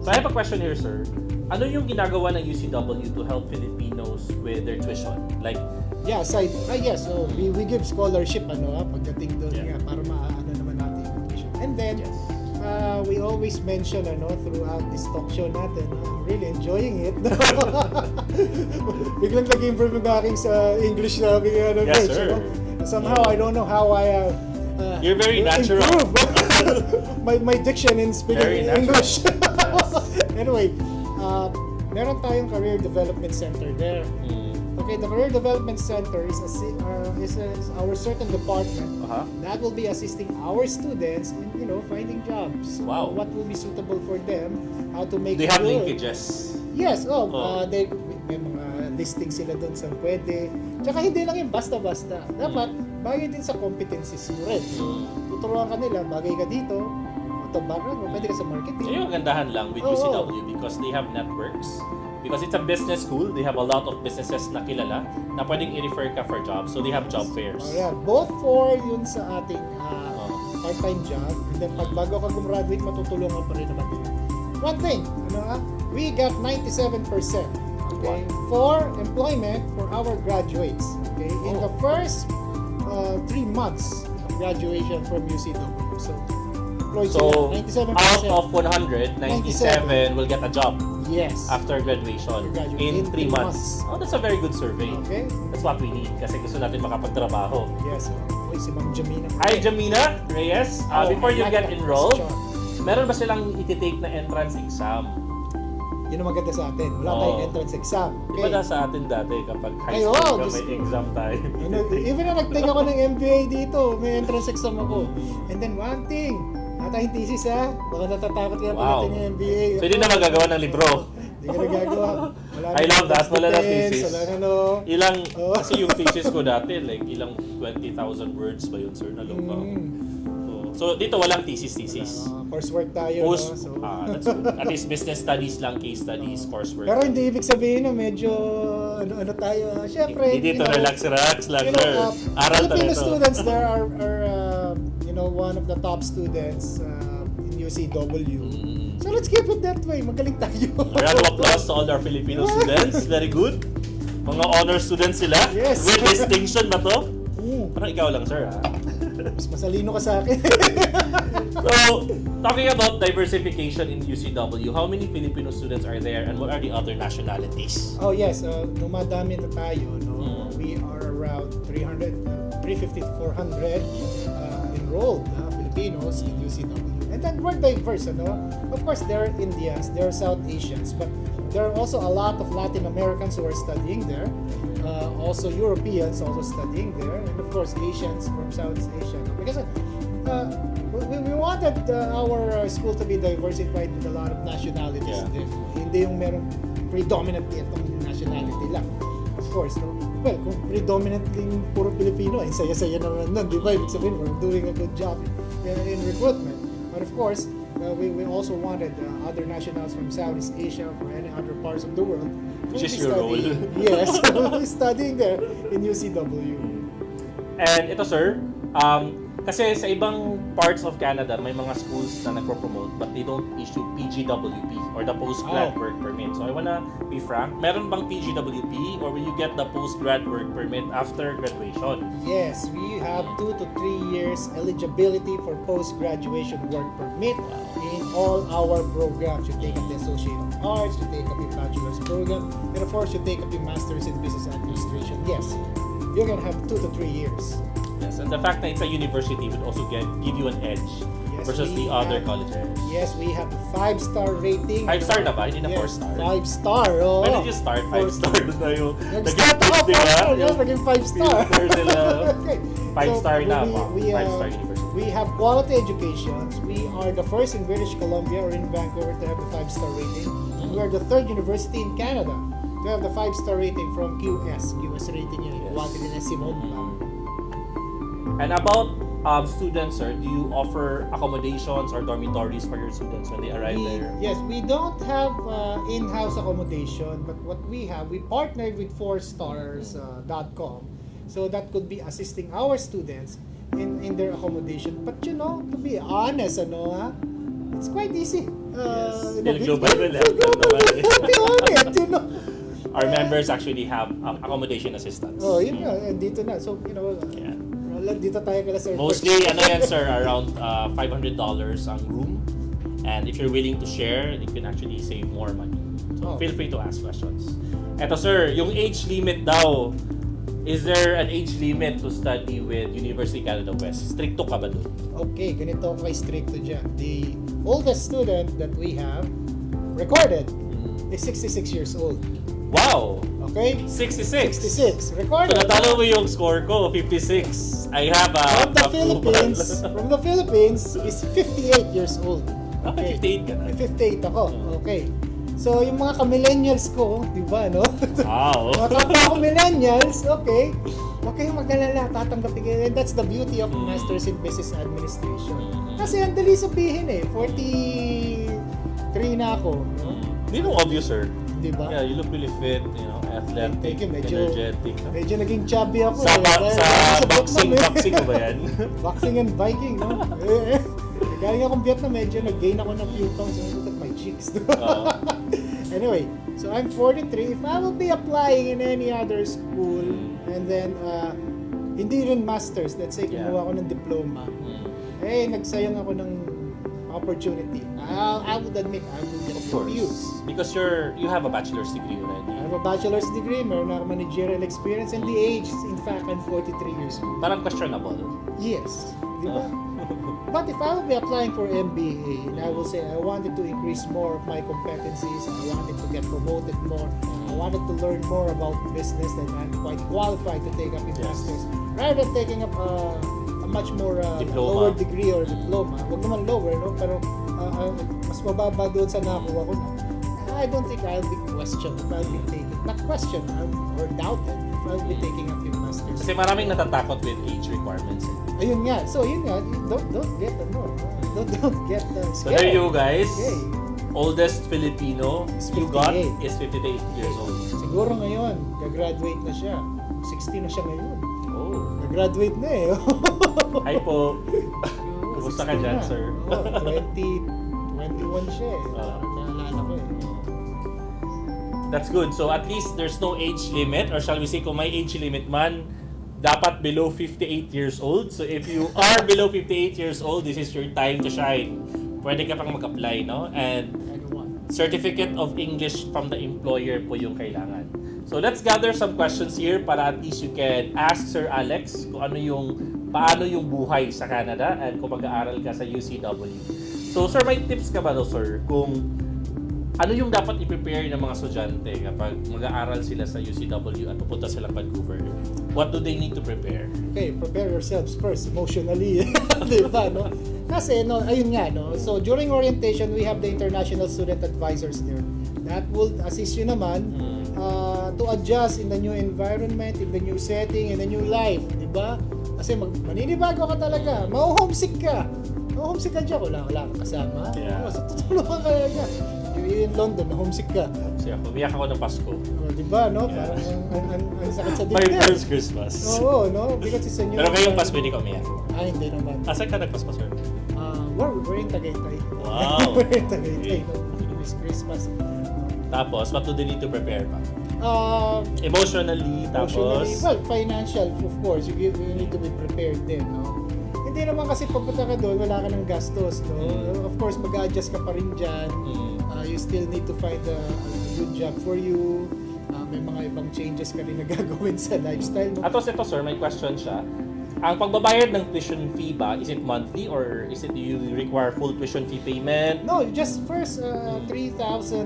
So I have a question here, sir. Ano yung ginagawa ng UCW to help Filipinos with their tuition? Like, Yeah, aside, so we give scholarship pagdating doon Yeah. para maano naman natin yung tuition. And then, we always mention throughout this talk show natin, I'm really enjoying it. Biglang nag-improve yung aking sa English na Yes, French, sir. Somehow, I don't know how I You're very natural. improve my diction in Very speaking natural. English. Anyway, meron tayong Career Development Center there. Okay, the Career Development Center is our certain department that will be assisting our students in finding jobs. Wow. What will be suitable for them, how to make they have good. linkages. Yes, Oh. may mga listing sila doon sa pwede. Tsaka hindi lang yung basta-basta. Dapat bagay din sa competencies mo rin. Tuturuan ka nila, bagay ka dito, ito background mo, pwede ka sa marketing. So yung gandahan lang with UCW because they have networks. Because it's a business school, they have a lot of businesses na kilala na pwedeng i-refer ka for jobs. So they have job fairs. Oh, yeah. Both for yun sa ating part-time job, and then pag bago ka gumraduate, matutulungan pa rin naman din. One thing, we got 97%, okay, for employment for our graduates. Okay, in the first 3 months of graduation from UCW. So, employed So sila, 97%. out of 100, 97 will get a job Yes. after graduation graduation. in 3 months. Oh, that's a very good survey. Okay. That's what we need kasi gusto natin makapagtrabaho. Yes. Uy, si Ma'am Jamina. Hi, Jamina Reyes. Before you get enrolled, meron ba silang iti-take na entrance exam? Yun ang maganda sa atin. Wala tayong entrance exam. Di ba sa atin dati kapag high Ay, school oo, ka, Diyos may ko. exam tayo? Even na nag-take ako ng MBA dito, may entrance exam ako. And then one thing, natahing thesis baka natatakot ka na pagdating ng MBA. So hindi na magagawa ng libro. Hindi ka nagagawa. I love that. Wala na thesis. Wala Ilang, kasi yung thesis ko dati, like ilang 20,000 words ba yun, sir, na lumang. So dito walang thesis. Coursework tayo. That's good. At least business studies lang, case studies, coursework. Pero hindi ibig sabihin na medyo ano tayo. Siyempre, Dito relax lang, you sir. know, Aral Filipino tayo. students there are one of the top students in UCW. So let's keep it that way. Magaling tayo. A round of applause to all our Filipino students. Very good. Mga honor students sila. Yes. With distinction ba to? Parang ikaw lang, sir. Mas masalino ka sa akin. So, talking about diversification in UCW, how many Filipino students are there and what are the other nationalities? Oh yes, dumadami na tayo. We are around 350 to 400 enrolled Filipinos in UCW. And then we're diverse. Of course, there are Indians, there are South Asians, but there are also a lot of Latin Americans who are studying there. Also Europeans also studying there, and of course Asians from Southeast Asia. Because we wanted our school to be diversified with a lot of nationalities. Yeah. Hindi yung merong predominantly itong nationality lang. Of course, well, kung predominantly puro Pilipino, ay saya-saya naman nun, di ba? Ibig sabihin, we're doing a good job in recruitment. But of course, we also wanted other nationals from Southeast Asia, from any other parts of the world. Which is your role. Yes, studying there in UCW. And ito, sir, kasi sa ibang parts of Canada, may mga schools na nagpo-promote but they don't issue PGWP or the Postgrad Work Permit. So I wanna be frank, meron bang PGWP or will you get the Postgrad Work Permit after graduation? Yes, we have 2 to 3 years eligibility for post-graduation work permit in all our programs. You take up the Associate of Arts, you take up the Bachelor's program, and of course you take up the Master's in Business Administration. Yes, you're gonna have 2 to 3 years. Yes, and the fact that it's a university would also give you an edge versus the other colleges. Yes, we have a 5-star rating. 5-star na ba? Hindi na 4-star? 5-star, oh. When did you start? 5-star na tayo. Nag-start ako, 5-star. Yes, naging 5-star. Okay. 5-star na ba? 5-star university. We have quality education. We are the first in British Columbia or in Vancouver to have the 5-star rating. We are the 3rd university in Canada to have the 5-star rating from QS. QS rating yun. Quality na Simone. And about students, sir, do you offer accommodations or dormitories for your students when they arrive there? Yes, we don't have in-house accommodation, but what we have, we partnered with 4stars.com, so that could be assisting our students in their accommodation. But to be honest, it's quite easy. Fil-Global will help them naman. Our members actually have accommodation assistance. Oh, yun nga, dito na. So, dito tayo kala sir. Mostly, sir, around $500 ang room. And if you're willing to share, you can actually save more money. So, feel free to ask questions. Eto, sir, yung age limit daw, is there an age limit to study with University Canada West? Stricto ka ba doon? Okay, ganito ako kay stricto dyan. The oldest student that we have recorded is 66 years old. Wow! Okay? 66? 66. So, Recorded. natalo mo yung score ko, 56. I have From the Philippines is 58 years old. Okay, 58 ka na. 58 ako. Okay. So, yung mga ka-millennials ko, di ba, no? Wow! Mga kapwa ko millennials, okay. Huwag kayong mag-alala, tatanggapin kayo. And that's the beauty of Masters in Business Administration. Kasi ang dali sabihin 43 na ako. No? Hindi mo obvious, sir. Di ba? Yeah, you look really fit, athletic, Thank you. energetic. Medyo naging chubby ako. Sa Vietnam, boxing ko ba yan? Boxing and Viking, no? Galing akong Vietnam, medyo nag-gain ako ng few pounds. Look at my cheeks. Anyway, so I'm 43. If I will be applying in any other school, and then, hindi rin masters, let's say, kumuha ako ng diploma, nagsayang ako ng opportunity. I would admit, I would get confused. Because you have a bachelor's degree already. I have a bachelor's degree, meron ako managerial experience, and the age, in fact, I'm 43 years old. Parang questionable. Yes. Di ba? But if I will be applying for MBA, and I will say I wanted to increase more of my competencies, I wanted to get promoted more, I wanted to learn more about business, that I'm quite qualified to take up in masters, rather than taking up a much more lower degree or diploma. Huwag naman lower, no? Pero mas mababa doon sa nakuha ko na. I don't think I'll be questioned if I'll be taking, not questioned or doubted if I'll be taking up yung masters. Kasi maraming natatakot with age requirements. Ayun nga. So, yun nga. Don't get don't get scared. So there you guys. Okay. Oldest Filipino you got is 58 years old. Siguro ngayon, gagraduate na siya. 60 na siya ngayon. Oh. Gagraduate na eh. Hi po. Kumusta ka 60 dyan, na. sir? 21 siya eh. Naalala ko eh. That's good. So at least there's no age limit, or shall we say kung may age limit man, dapat below 58 years old. So if you are below 58 years old, this is your time to shine. Pwede ka pang mag-apply, no? And certificate of English from the employer po yung kailangan. So let's gather some questions here para at least you can ask Sir Alex kung paano yung buhay sa Canada and kung mag-aaral ka sa UCW. So sir, may tips ka ba daw, sir, kung ano yung dapat i-prepare ng mga estudyante kapag mag-aaral sila sa UCW at pupunta sila Vancouver? What do they need to prepare? Okay, prepare yourselves first emotionally. Diba, no? Kasi, no, ayun nga, no? So, during orientation, we have the international student advisors there. That will assist you naman to adjust in the new environment, in the new setting, in the new life. Diba? Kasi maninibago ka talaga. Ma-homesick ka. Ma-homesick ka dyan. Wala kang kasama. Yeah. So, tutulungan ka talaga. In London, na-homesick ka. Kasi ako, umiyak ako ng Pasko. Diba, no? Parang ang sakit sa My dibdib. first Christmas. Oo, no? Because it's a new... Pero ngayong Pasko, hindi ka umiyak. Hindi naman. Asan ka nagpasko, sir? We're in Tagaytay. Wow. We're in Tagaytay, no? It's Christmas. Tapos, what do they need to prepare pa? Emotionally, Emotionally, tapos... well, financial, of course. You need to be prepared din, no? Hindi naman kasi pagpunta ka doon, wala ka ng gastos, no? Of course, mag-adjust ka pa rin dyan. You still need to find a good job for you. May mga ibang changes ka rin na gagawin sa lifestyle mo. Atos ito, sir, may question siya. Ang pagbabayad ng tuition fee ba, is it monthly or is it you require full tuition fee payment? No, just first 3,000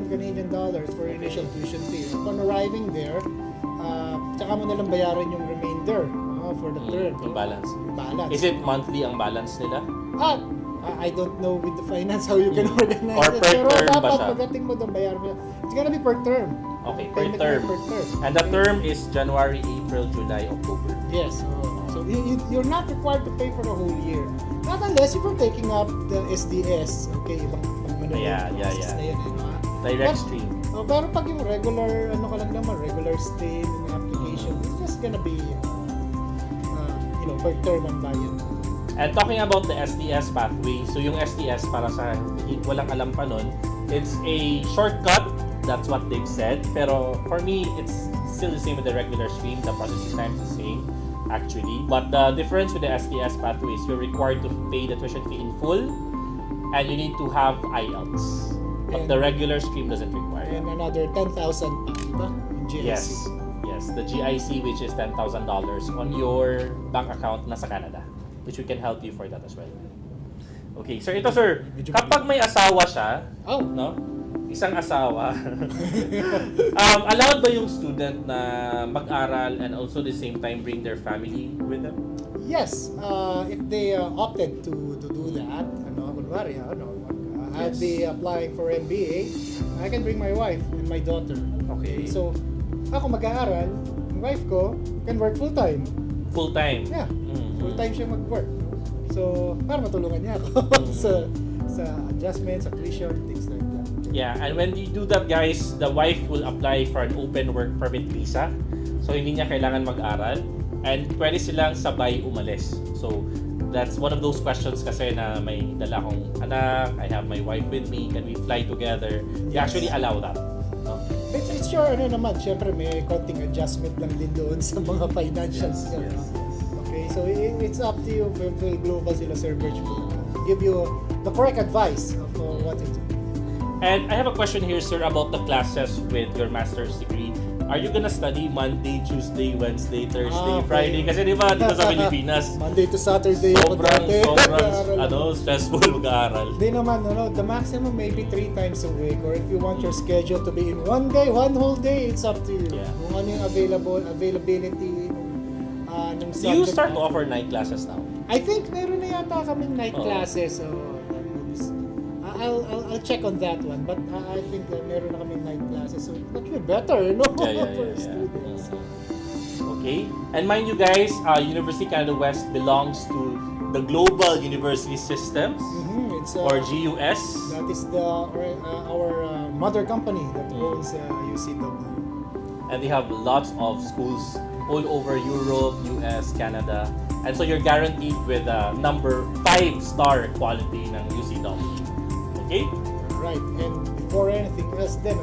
Canadian dollars for initial tuition fee. Upon arriving there, tsaka mo nalang bayaran yung remainder for the term. Yung balance. Balance. Is it monthly ang balance nila? I don't know with the finance how you can organize Or it. per Pero term ba dapat siya? pagdating mo doon, bayaran mo. It's gonna be per term. Okay, per Payment term. per term. And the term is January, April, July, October. Yes. So you're not required to pay for the whole year. Not unless if you're taking up the SDS. Okay, ibang Yeah. na yun, Direct stream. Pero pag yung regular, regular stream application, it's just gonna be, per term ang bayad. And talking about the SDS pathway, so yung SDS para sa walang alam pa nun, it's a shortcut, that's what they've said. Pero for me, it's still the same with the regular stream. The processing time is the same, actually. But the difference with the SDS pathway is you're required to pay the tuition fee in full, and you need to have IELTS. But the regular stream doesn't require. And another 10,000 pa, diba? In GISC. Yes, the GIC, which is $10,000 on your bank account na sa Canada, which we can help you for that as well. Okay, so ito sir, kapag may asawa siya, no? Isang asawa, allowed ba yung student na mag-aral and also the same time bring their family with them? Yes, if they opted to do that, kunwari, I'll be applying for MBA, I can bring my wife and my daughter. Okay. So, ako mag-aaral, yung wife ko can work full-time. Full-time? Yeah, full-time siya mag-work. So, para matulungan niya ako sa adjustments, sa tuition, things like that. Yeah, and when you do that guys, the wife will apply for an open work permit visa. So, hindi niya kailangan mag-aral. And pwede silang sabay umalis. So, that's one of those questions kasi na may dala akong anak, I have my wife with me, can we fly together? They actually allow that. No? It's your, syempre may konting adjustment lang din doon sa mga financials. Yes. Okay, so it's up to you. Fil-Global sila, Sir Birch, give you the correct advice of what to do. And I have a question here, sir, about the classes with your master's degree. Are you gonna study Monday, Tuesday, Wednesday, Thursday, Friday? Kasi di ba dito sa Pilipinas, Monday to Saturday. sobrang stressful mag-aaral. Di naman, the maximum maybe 3 times a week, or if you want your schedule to be in one whole day, it's up to you. Yeah. Kung ano yung availability ng Do you start to offer night classes now? I think meron na yata kaming night classes, so I'll check on that one, but I think that meron na kaming night classes, so that would be better, for students. Okay, and mind you guys, University Canada West belongs to the Global University Systems, It's, or GUS. That is our mother company that owns UCW. And they have lots of schools all over Europe, US, Canada. And so you're guaranteed with number 5-star quality ng UCW. Okay? Right. And before anything else then,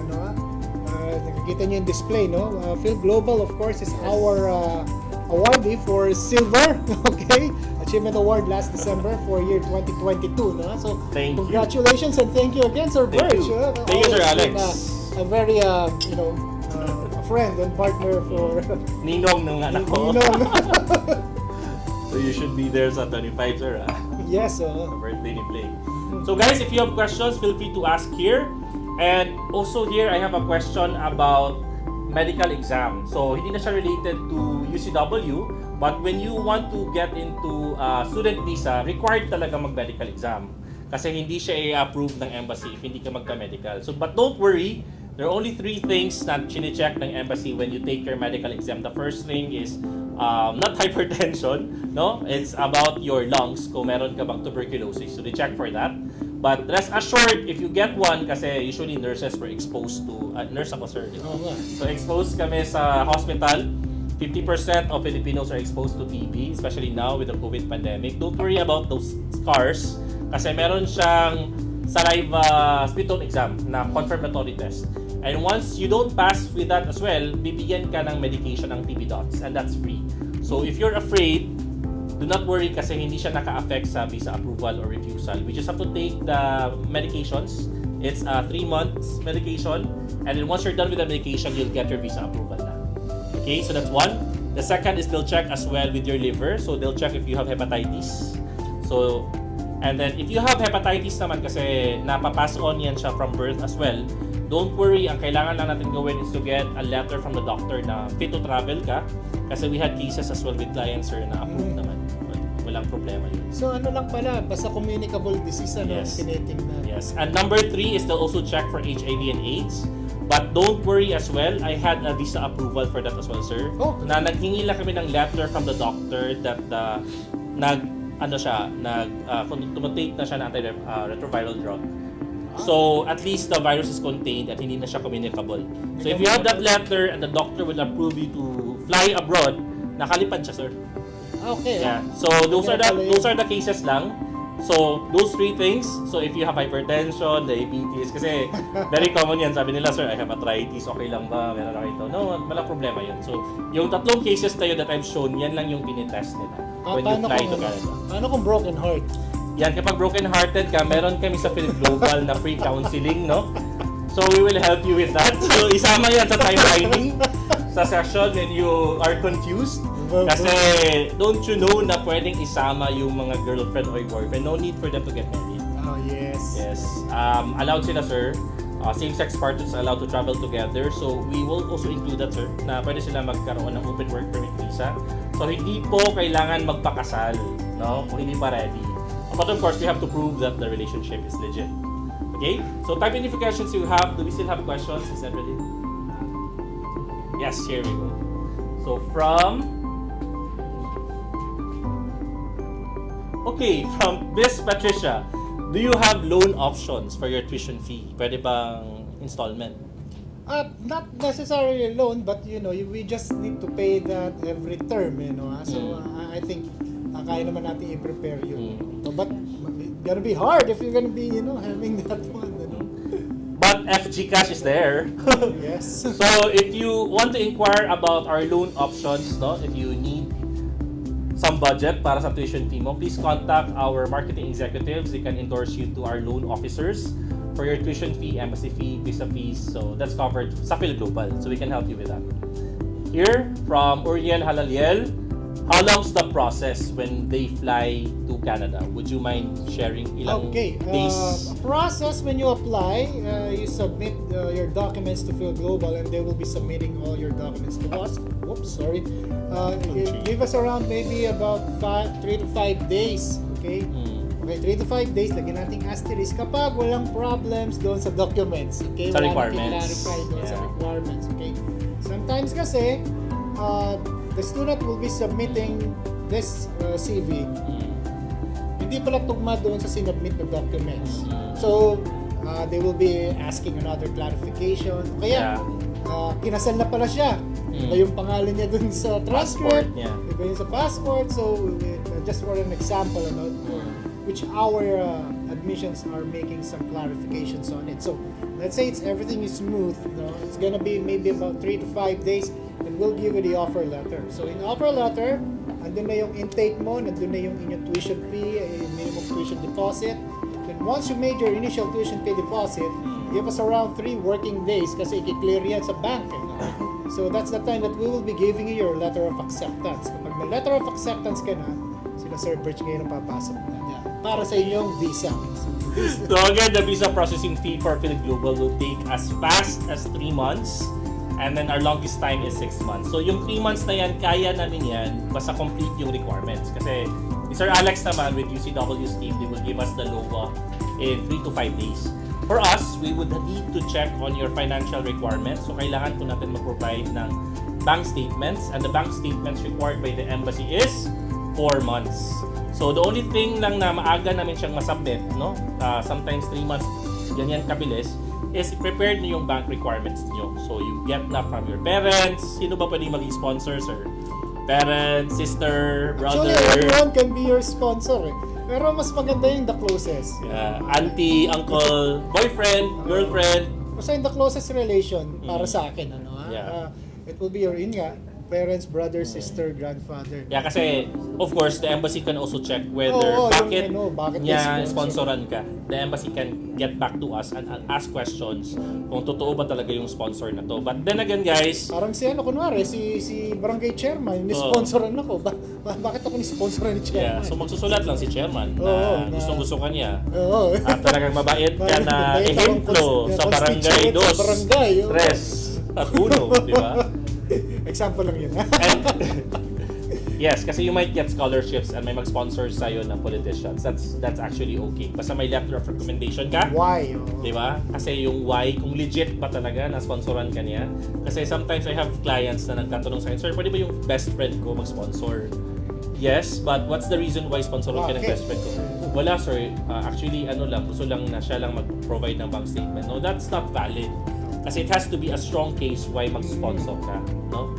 nakikita niyo yung display, Fil-Global, of course, is our awardee for silver, okay? Achievement Award last December for year 2022, So, Thank you. congratulations and thank you again, Sir Thank Birch. you. Thank you, Sir Alex. A very, a friend and partner for Ninong ng anak ko. Ninong. So you should be there sa 25, sir. Yes, Birthday ni Blake. So guys, if you have questions, feel free to ask here. And also here, I have a question about medical exam. So hindi na siya related to UCW, but when you want to get into student visa, required talaga mag-medical exam. Kasi hindi siya i-approve ng embassy if hindi ka magka-medical. So, but don't worry, there are only 3 things na chine-check ng embassy when you take your medical exam. The first thing is not hypertension, no? It's about your lungs, kung meron ka bang tuberculosis. So they check for that. But rest assured, if you get one, kasi usually nurses were exposed to, nurse ako sir, so exposed kami sa hospital. 50% of Filipinos are exposed to TB, especially now with the COVID pandemic. Don't worry about those scars, kasi meron siyang saliva spit tone exam na confirmatory test. And once you don't pass with that as well, bibigyan ka ng medication ng TB dots, and that's free. So if you're afraid, do not worry kasi hindi siya naka-affect sa visa approval or refusal. We just have to take the medications. It's a 3 months medication, and then once you're done with the medication, you'll get your visa approval na. Okay, so that's one. The second is they'll check as well with your liver. So they'll check if you have hepatitis. So, and then if you have hepatitis naman kasi napapass on yan siya from birth as well, don't worry, ang kailangan lang natin gawin is to get a letter from the doctor na fit to travel ka. Kasi we had cases as well with clients sir na approved naman. Walang problema yun. So ano lang pala, basta communicable disease Yes. tinitingnan. Yes. And number 3 is they'll also check for HIV and AIDS. But don't worry as well, I had a visa approval for that as well, sir. Oh. Na naghingi lang kami ng letter from the doctor that tumatake na siya ng antiretroviral drug. So, at least the virus is contained at hindi na siya communicable. So, if you have that letter and the doctor will approve you to fly abroad, nakalipad siya, sir. Okay. Yeah. So, those are the cases lang. So, those 3 things. So, if you have hypertension, diabetes, kasi very common yan. Sabi nila, sir, I have arthritis, okay lang ba? Meron ako ito. No, walang problema yun. So, yung 3 cases tayo that I've shown, yan lang yung tinitest nila when you fly to Canada. Paano kung broken heart? Yan, kapag broken-hearted ka, meron kami sa Fil-Global na free counseling, no? So, we will help you with that. So, isama yan sa timelining sa session when you are confused. Kasi, don't you know na pwedeng isama yung mga girlfriend or boyfriend? No need for them to get married. Oh, yes. Yes. Allowed sila, sir. Same-sex partners allowed to travel together. So, we will also include that, sir, na pwede sila magkaroon ng open work permit visa. So, hindi po kailangan magpakasal, no? Kung hindi pa ready. But of course, we have to prove that the relationship is legit. Okay? So, type any questions you have. Do we still have questions? Is that ready? Yes, here we go. So, from Miss Patricia, do you have loan options for your tuition fee? Pwede bang installment? Not necessarily a loan, but we just need to pay that every term, So I think kaya naman natin i-prepare yun. But it's gonna be hard if you're gonna be, having that one, But FGCash is there. Yes. So if you want to inquire about our loan options, no, if you need some budget para sa tuition fee mo, please contact our marketing executives. They can endorse you to our loan officers for your tuition fee, embassy fee, visa fees. So that's covered sa Fil-Global. So we can help you with that. Here from Uriel Halaliel, how long's the process when they fly to Canada? Would you mind sharing ilang days? Process when you apply, you submit your documents to Fil-Global and they will be submitting all your documents to us. Oops, sorry. Give us around maybe about 3 to 5 days. Okay? Okay, 3 to 5 days. Lagyan nating asterisk kapag walang problems doon sa documents. Okay? Sa Wala requirements. nating clarify doon sa requirements. Okay? Sometimes kasi, the student will be submitting this CV. Hindi pala tugma doon sa sinubmit na documents. So, they will be asking another clarification. Kaya, kinasal na pala siya. Iba yung pangalan niya doon sa transcript. Iba yung sa passport. So, just for an example, which our admissions are making some clarifications on it. So, let's say everything is smooth. It's gonna be maybe about 3 to 5 days. And we'll give you the offer letter. So in offer letter, andun na yung intake mo, nandun na yung inyong tuition fee, minimum tuition deposit. Then once you made your initial tuition fee deposit, give us around 3 working days kasi i-clear yan sa bank. So that's the time that we will be giving you your letter of acceptance. Kapag may letter of acceptance ka na, sila Sir Birch ngayon ang papasok na niya para sa inyong visa. So again, the visa processing fee for Fil-Global will take as fast as 3 months. And then our longest time is 6 months. So yung 3 months na yan, kaya namin yan basta complete yung requirements. Kasi Mr. Alex naman with UCW's team, they will give us the LOA in 3 to 5 days. For us, we would need to check on your financial requirements. So kailangan po natin mag-provide ng bank statements. And the bank statements required by the embassy is 4 months. So the only thing lang na maaga namin siyang masubmit, sometimes 3 months, ganyan kabilis, is prepared niyo yung bank requirements niyo. So, you get that from your parents. Sino ba pwedeng mag-sponsor, sir? Parents, sister, brother. Actually, everyone can be your sponsor. Pero mas maganda yung the closest. Yeah. Auntie, uncle, boyfriend, girlfriend. Basta yung the closest relation para sa akin. It will be your parents, brother, sister, grandfather. Yeah, kasi of course the embassy can also check whether bakit niya sponsoran ka. The embassy can get back to us and ask questions kung totoo ba talaga yung sponsor na to. But then again, guys, parang kunwari si barangay chairman, ni-sponsoran ako. Bakit ako ni-sponsoran ni chairman? Yeah, so magsusulat lang si chairman na gustong-gusto ka niya. At talagang mabait ka na ehemplo sa barangay 2, 3, at 1, di ba? Example lang yun. Yes, kasi you might get scholarships and may mag-sponsor sa'yo ng politicians. That's actually okay. Basta may letter of recommendation ka. Why? Di ba? Kasi yung why, kung legit ba talaga na sponsoran ka niya. Kasi sometimes I have clients na nagtatanong sa akin, sir, pwede ba yung best friend ko mag-sponsor? Yes, but what's the reason why sponsoran ka ng best friend ko? Wala, sir. Actually, gusto lang na siya lang mag-provide ng bank statement. No, that's not valid. Kasi it has to be a strong case why mag-sponsor ka. No?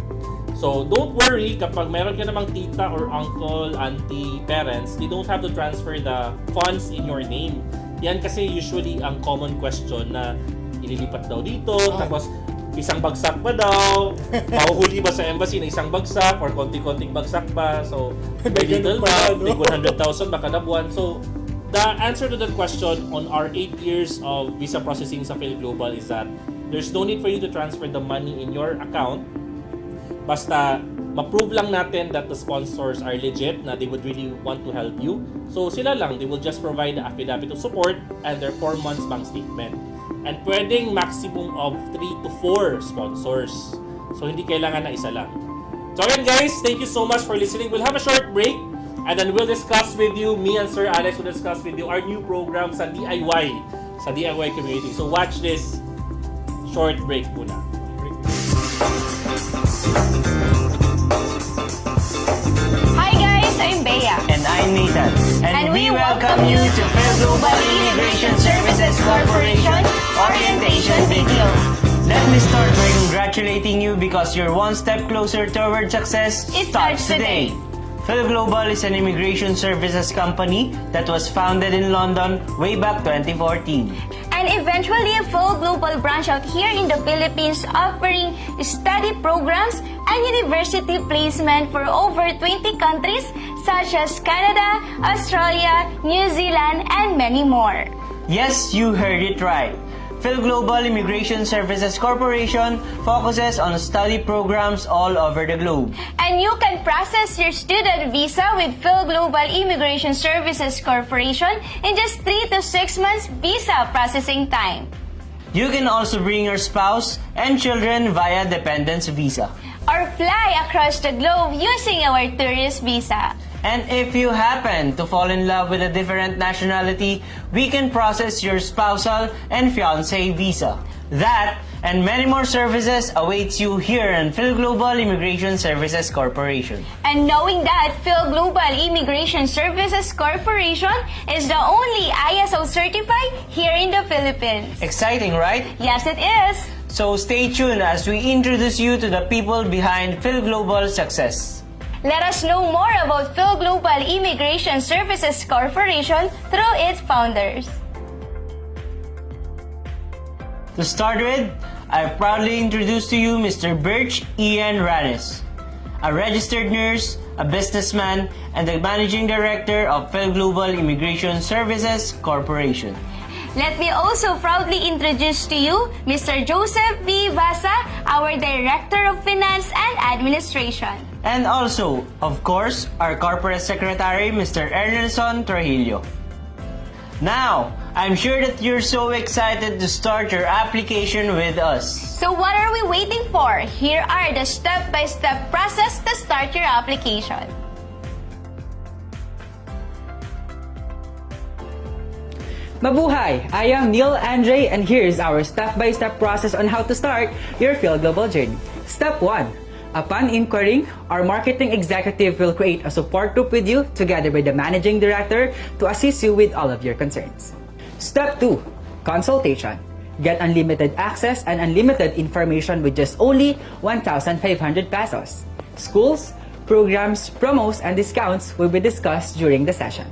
So, don't worry kapag meron ka namang tita or uncle, auntie, parents, they don't have to transfer the funds in your name. Yan kasi usually ang common question na ililipat daw dito, tapos isang bagsak pa daw, mahuhuli ba sa embassy na isang bagsak or konti-konting bagsak pa. So, may little ba, may 100,000 baka na buwan. So, the answer to that question on our 8 years of visa processing sa Fil-Global is that there's no need for you to transfer the money in your account. Basta ma-prove lang natin that the sponsors are legit, na they would really want to help you. So sila lang, they will just provide the affidavit of support and their 4 months bank statement. And pwedeng maximum of 3 to 4 sponsors. So hindi kailangan na isa lang. So again guys, thank you so much for listening. We'll have a short break and then we'll discuss with you, me and Sir Alex will discuss with you our new program sa DIY community. So watch this short break muna. Hi guys, I'm Bea. And I'm Nathan. And we welcome you to Fil-Global Immigration Services Corporation Orientation Video. Let me start by congratulating you because you're one step closer toward success. It starts today. Fil-Global is an immigration services company that was founded in London way back 2014. And eventually a Fil-Global branch out here in the Philippines offering study programs and university placement for over 20 countries such as Canada, Australia, New Zealand, and many more. Yes, you heard it right. Fil-Global Immigration Services Corporation focuses on study programs all over the globe. And you can process your student visa with Fil-Global Immigration Services Corporation in just 3 to 6 months visa processing time. You can also bring your spouse and children via dependence visa. Or fly across the globe using our tourist visa. And if you happen to fall in love with a different nationality, we can process your spousal and fiancé visa. That and many more services awaits you here in Fil-Global Immigration Services Corporation. And knowing that Fil-Global Immigration Services Corporation is the only ISO certified here in the Philippines. Exciting, right? Yes, it is. So stay tuned as we introduce you to the people behind Fil-Global success. Let us know more about Fil-Global Immigration Services Corporation through its founders. To start with, I proudly introduce to you Mr. Birch Ian Ranis, a registered nurse, a businessman, and the managing director of Fil-Global Immigration Services Corporation. Let me also proudly introduce to you Mr. Joseph B. Basa, our Director of Finance and Administration. And also, of course, our Corporate Secretary, Mr. Ernelson Trujillo. Now, I'm sure that you're so excited to start your application with us. So what are we waiting for? Here are the step-by-step process to start your application. Mabuhay! I am Neil Andre and here's our step-by-step process on how to start your Fil-Global journey. Step 1. Upon inquiring, our marketing executive will create a support group with you together with the managing director to assist you with all of your concerns. Step 2. Consultation. Get unlimited access and unlimited information with just only 1,500 pesos. Schools, programs, promos, and discounts will be discussed during the session.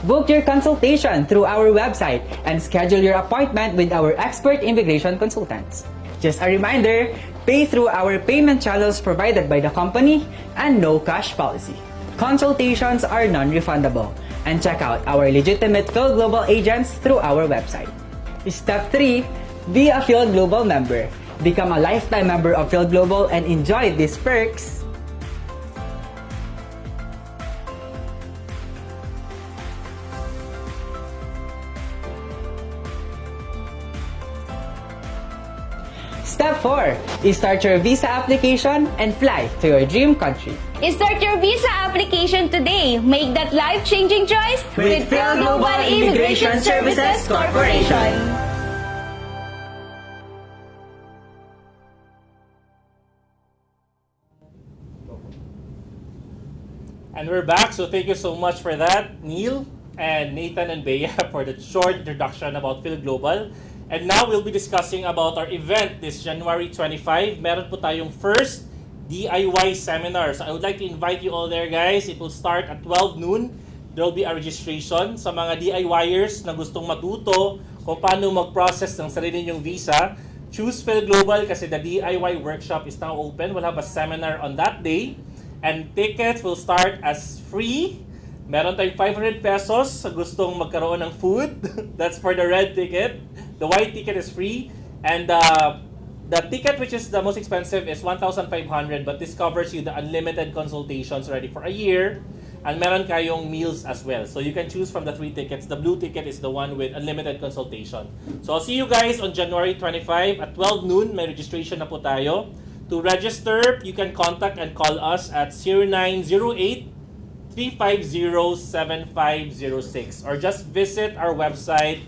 Book your consultation through our website and schedule your appointment with our expert immigration consultants. Just a reminder, pay through our payment channels provided by the company and no cash policy. Consultations are non-refundable and check out our legitimate Fil-Global agents through our website. Step 3. Be a Fil-Global member. Become a lifetime member of Fil-Global and enjoy these perks. Step 4. Start your visa application and fly to your dream country. Start your visa application today. Make that life-changing choice With Fil-Global Immigration Services Corporation. And we're back, so thank you so much for that, Neil and Nathan and Bea, for the short introduction about Fil-Global. And now we'll be discussing about our event this January 25. Meron po tayong first DIY seminar. So I would like to invite you all there, guys. It will start at 12 noon. There will be a registration sa mga DIYers na gustong matuto kung paano mag-process ng sarili ninyong visa. Choose Fil-Global kasi the DIY workshop is now open. We'll have a seminar on that day. And tickets will start as free. Meron tayong 500 pesos sa gustong magkaroon ng food. That's for the red ticket. The white ticket is free. And the ticket which is the most expensive is 1,500, but this covers you the unlimited consultations already for a year. And meron kayong meals as well. So you can choose from the 3 tickets. The blue ticket is the one with unlimited consultation. So I'll see you guys on January 25 at 12 noon. May registration na po tayo. To register, you can contact and call us at 0908-350-7506 or just visit our website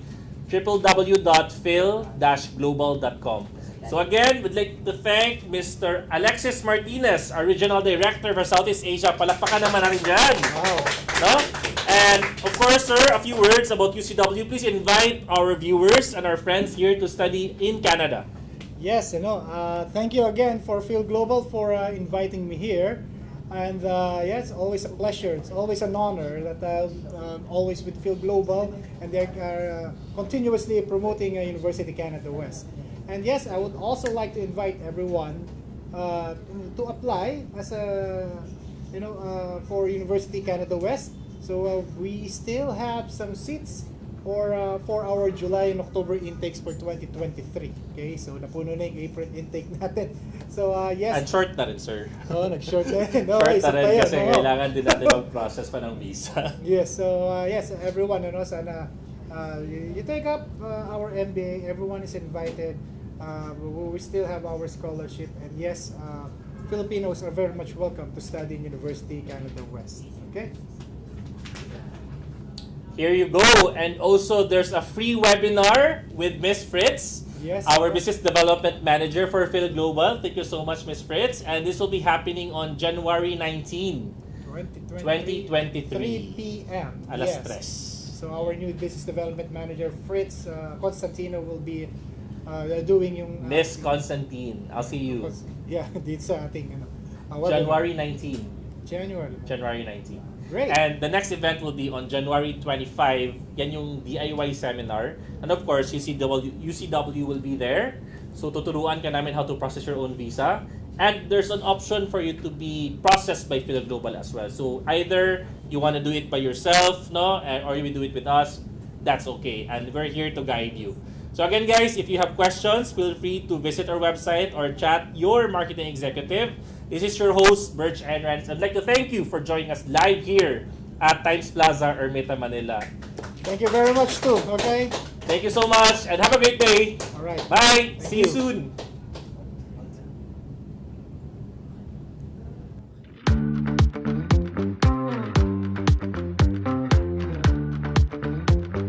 www.fil-global.com. So again, we'd like to thank Mr. Alexis Martinez, our Regional Director for Southeast Asia. Palakpakan naman natin dyan. Wow. No? And of course, sir, a few words about UCW. Please invite our viewers and our friends here to study in Canada. Yes, thank you again for Fil-Global for inviting me here. And yes, always a pleasure. It's always an honor that I'm always with Fil-Global, and they are continuously promoting University Canada West. And yes, I would also like to invite everyone to apply as a for University Canada West. So we still have some seats for our July and October intakes for 2023. Okay, so napuno na yung April intake natin. So yes. And short na rin, sir. Oh, nag-short na rin. No, Short isa na pa rin yan. kasi Oo. kailangan din natin mag-process pa ng visa. Yes, so yes, everyone, sana you take up our MBA. Everyone is invited. We still have our scholarship, and yes, Filipinos are very much welcome to study in University Canada West. Okay. Here you go. And also, there's a free webinar with Miss Fritz, Yes, our of course. Business Development Manager for Fil-Global. Thank you so much, Miss Fritz. And this will be happening on January 19, 2023. 3 p.m. Alas Yes. 3. So our new Business Development Manager, Fritz Constantino, will be doing yung... Miss Constantine, I'll see you. Yeah, dito sa ating... January 19. January. 19. Great. And the next event will be on January 25. Yan yung DIY seminar. And of course, UCW will be there. So tuturuan ka namin how to process your own visa. And there's an option for you to be processed by Fil-Global as well. So either you want to do it by yourself, no, or you will do it with us, that's okay. And we're here to guide you. So again, guys, if you have questions, feel free to visit our website or chat your marketing executive. This is your host, Birch Enrance. I'd like to thank you for joining us live here at Times Plaza, Ermita, Manila. Thank you very much too, okay? Thank you so much and have a great day. All right. Bye. Thank See you you. soon.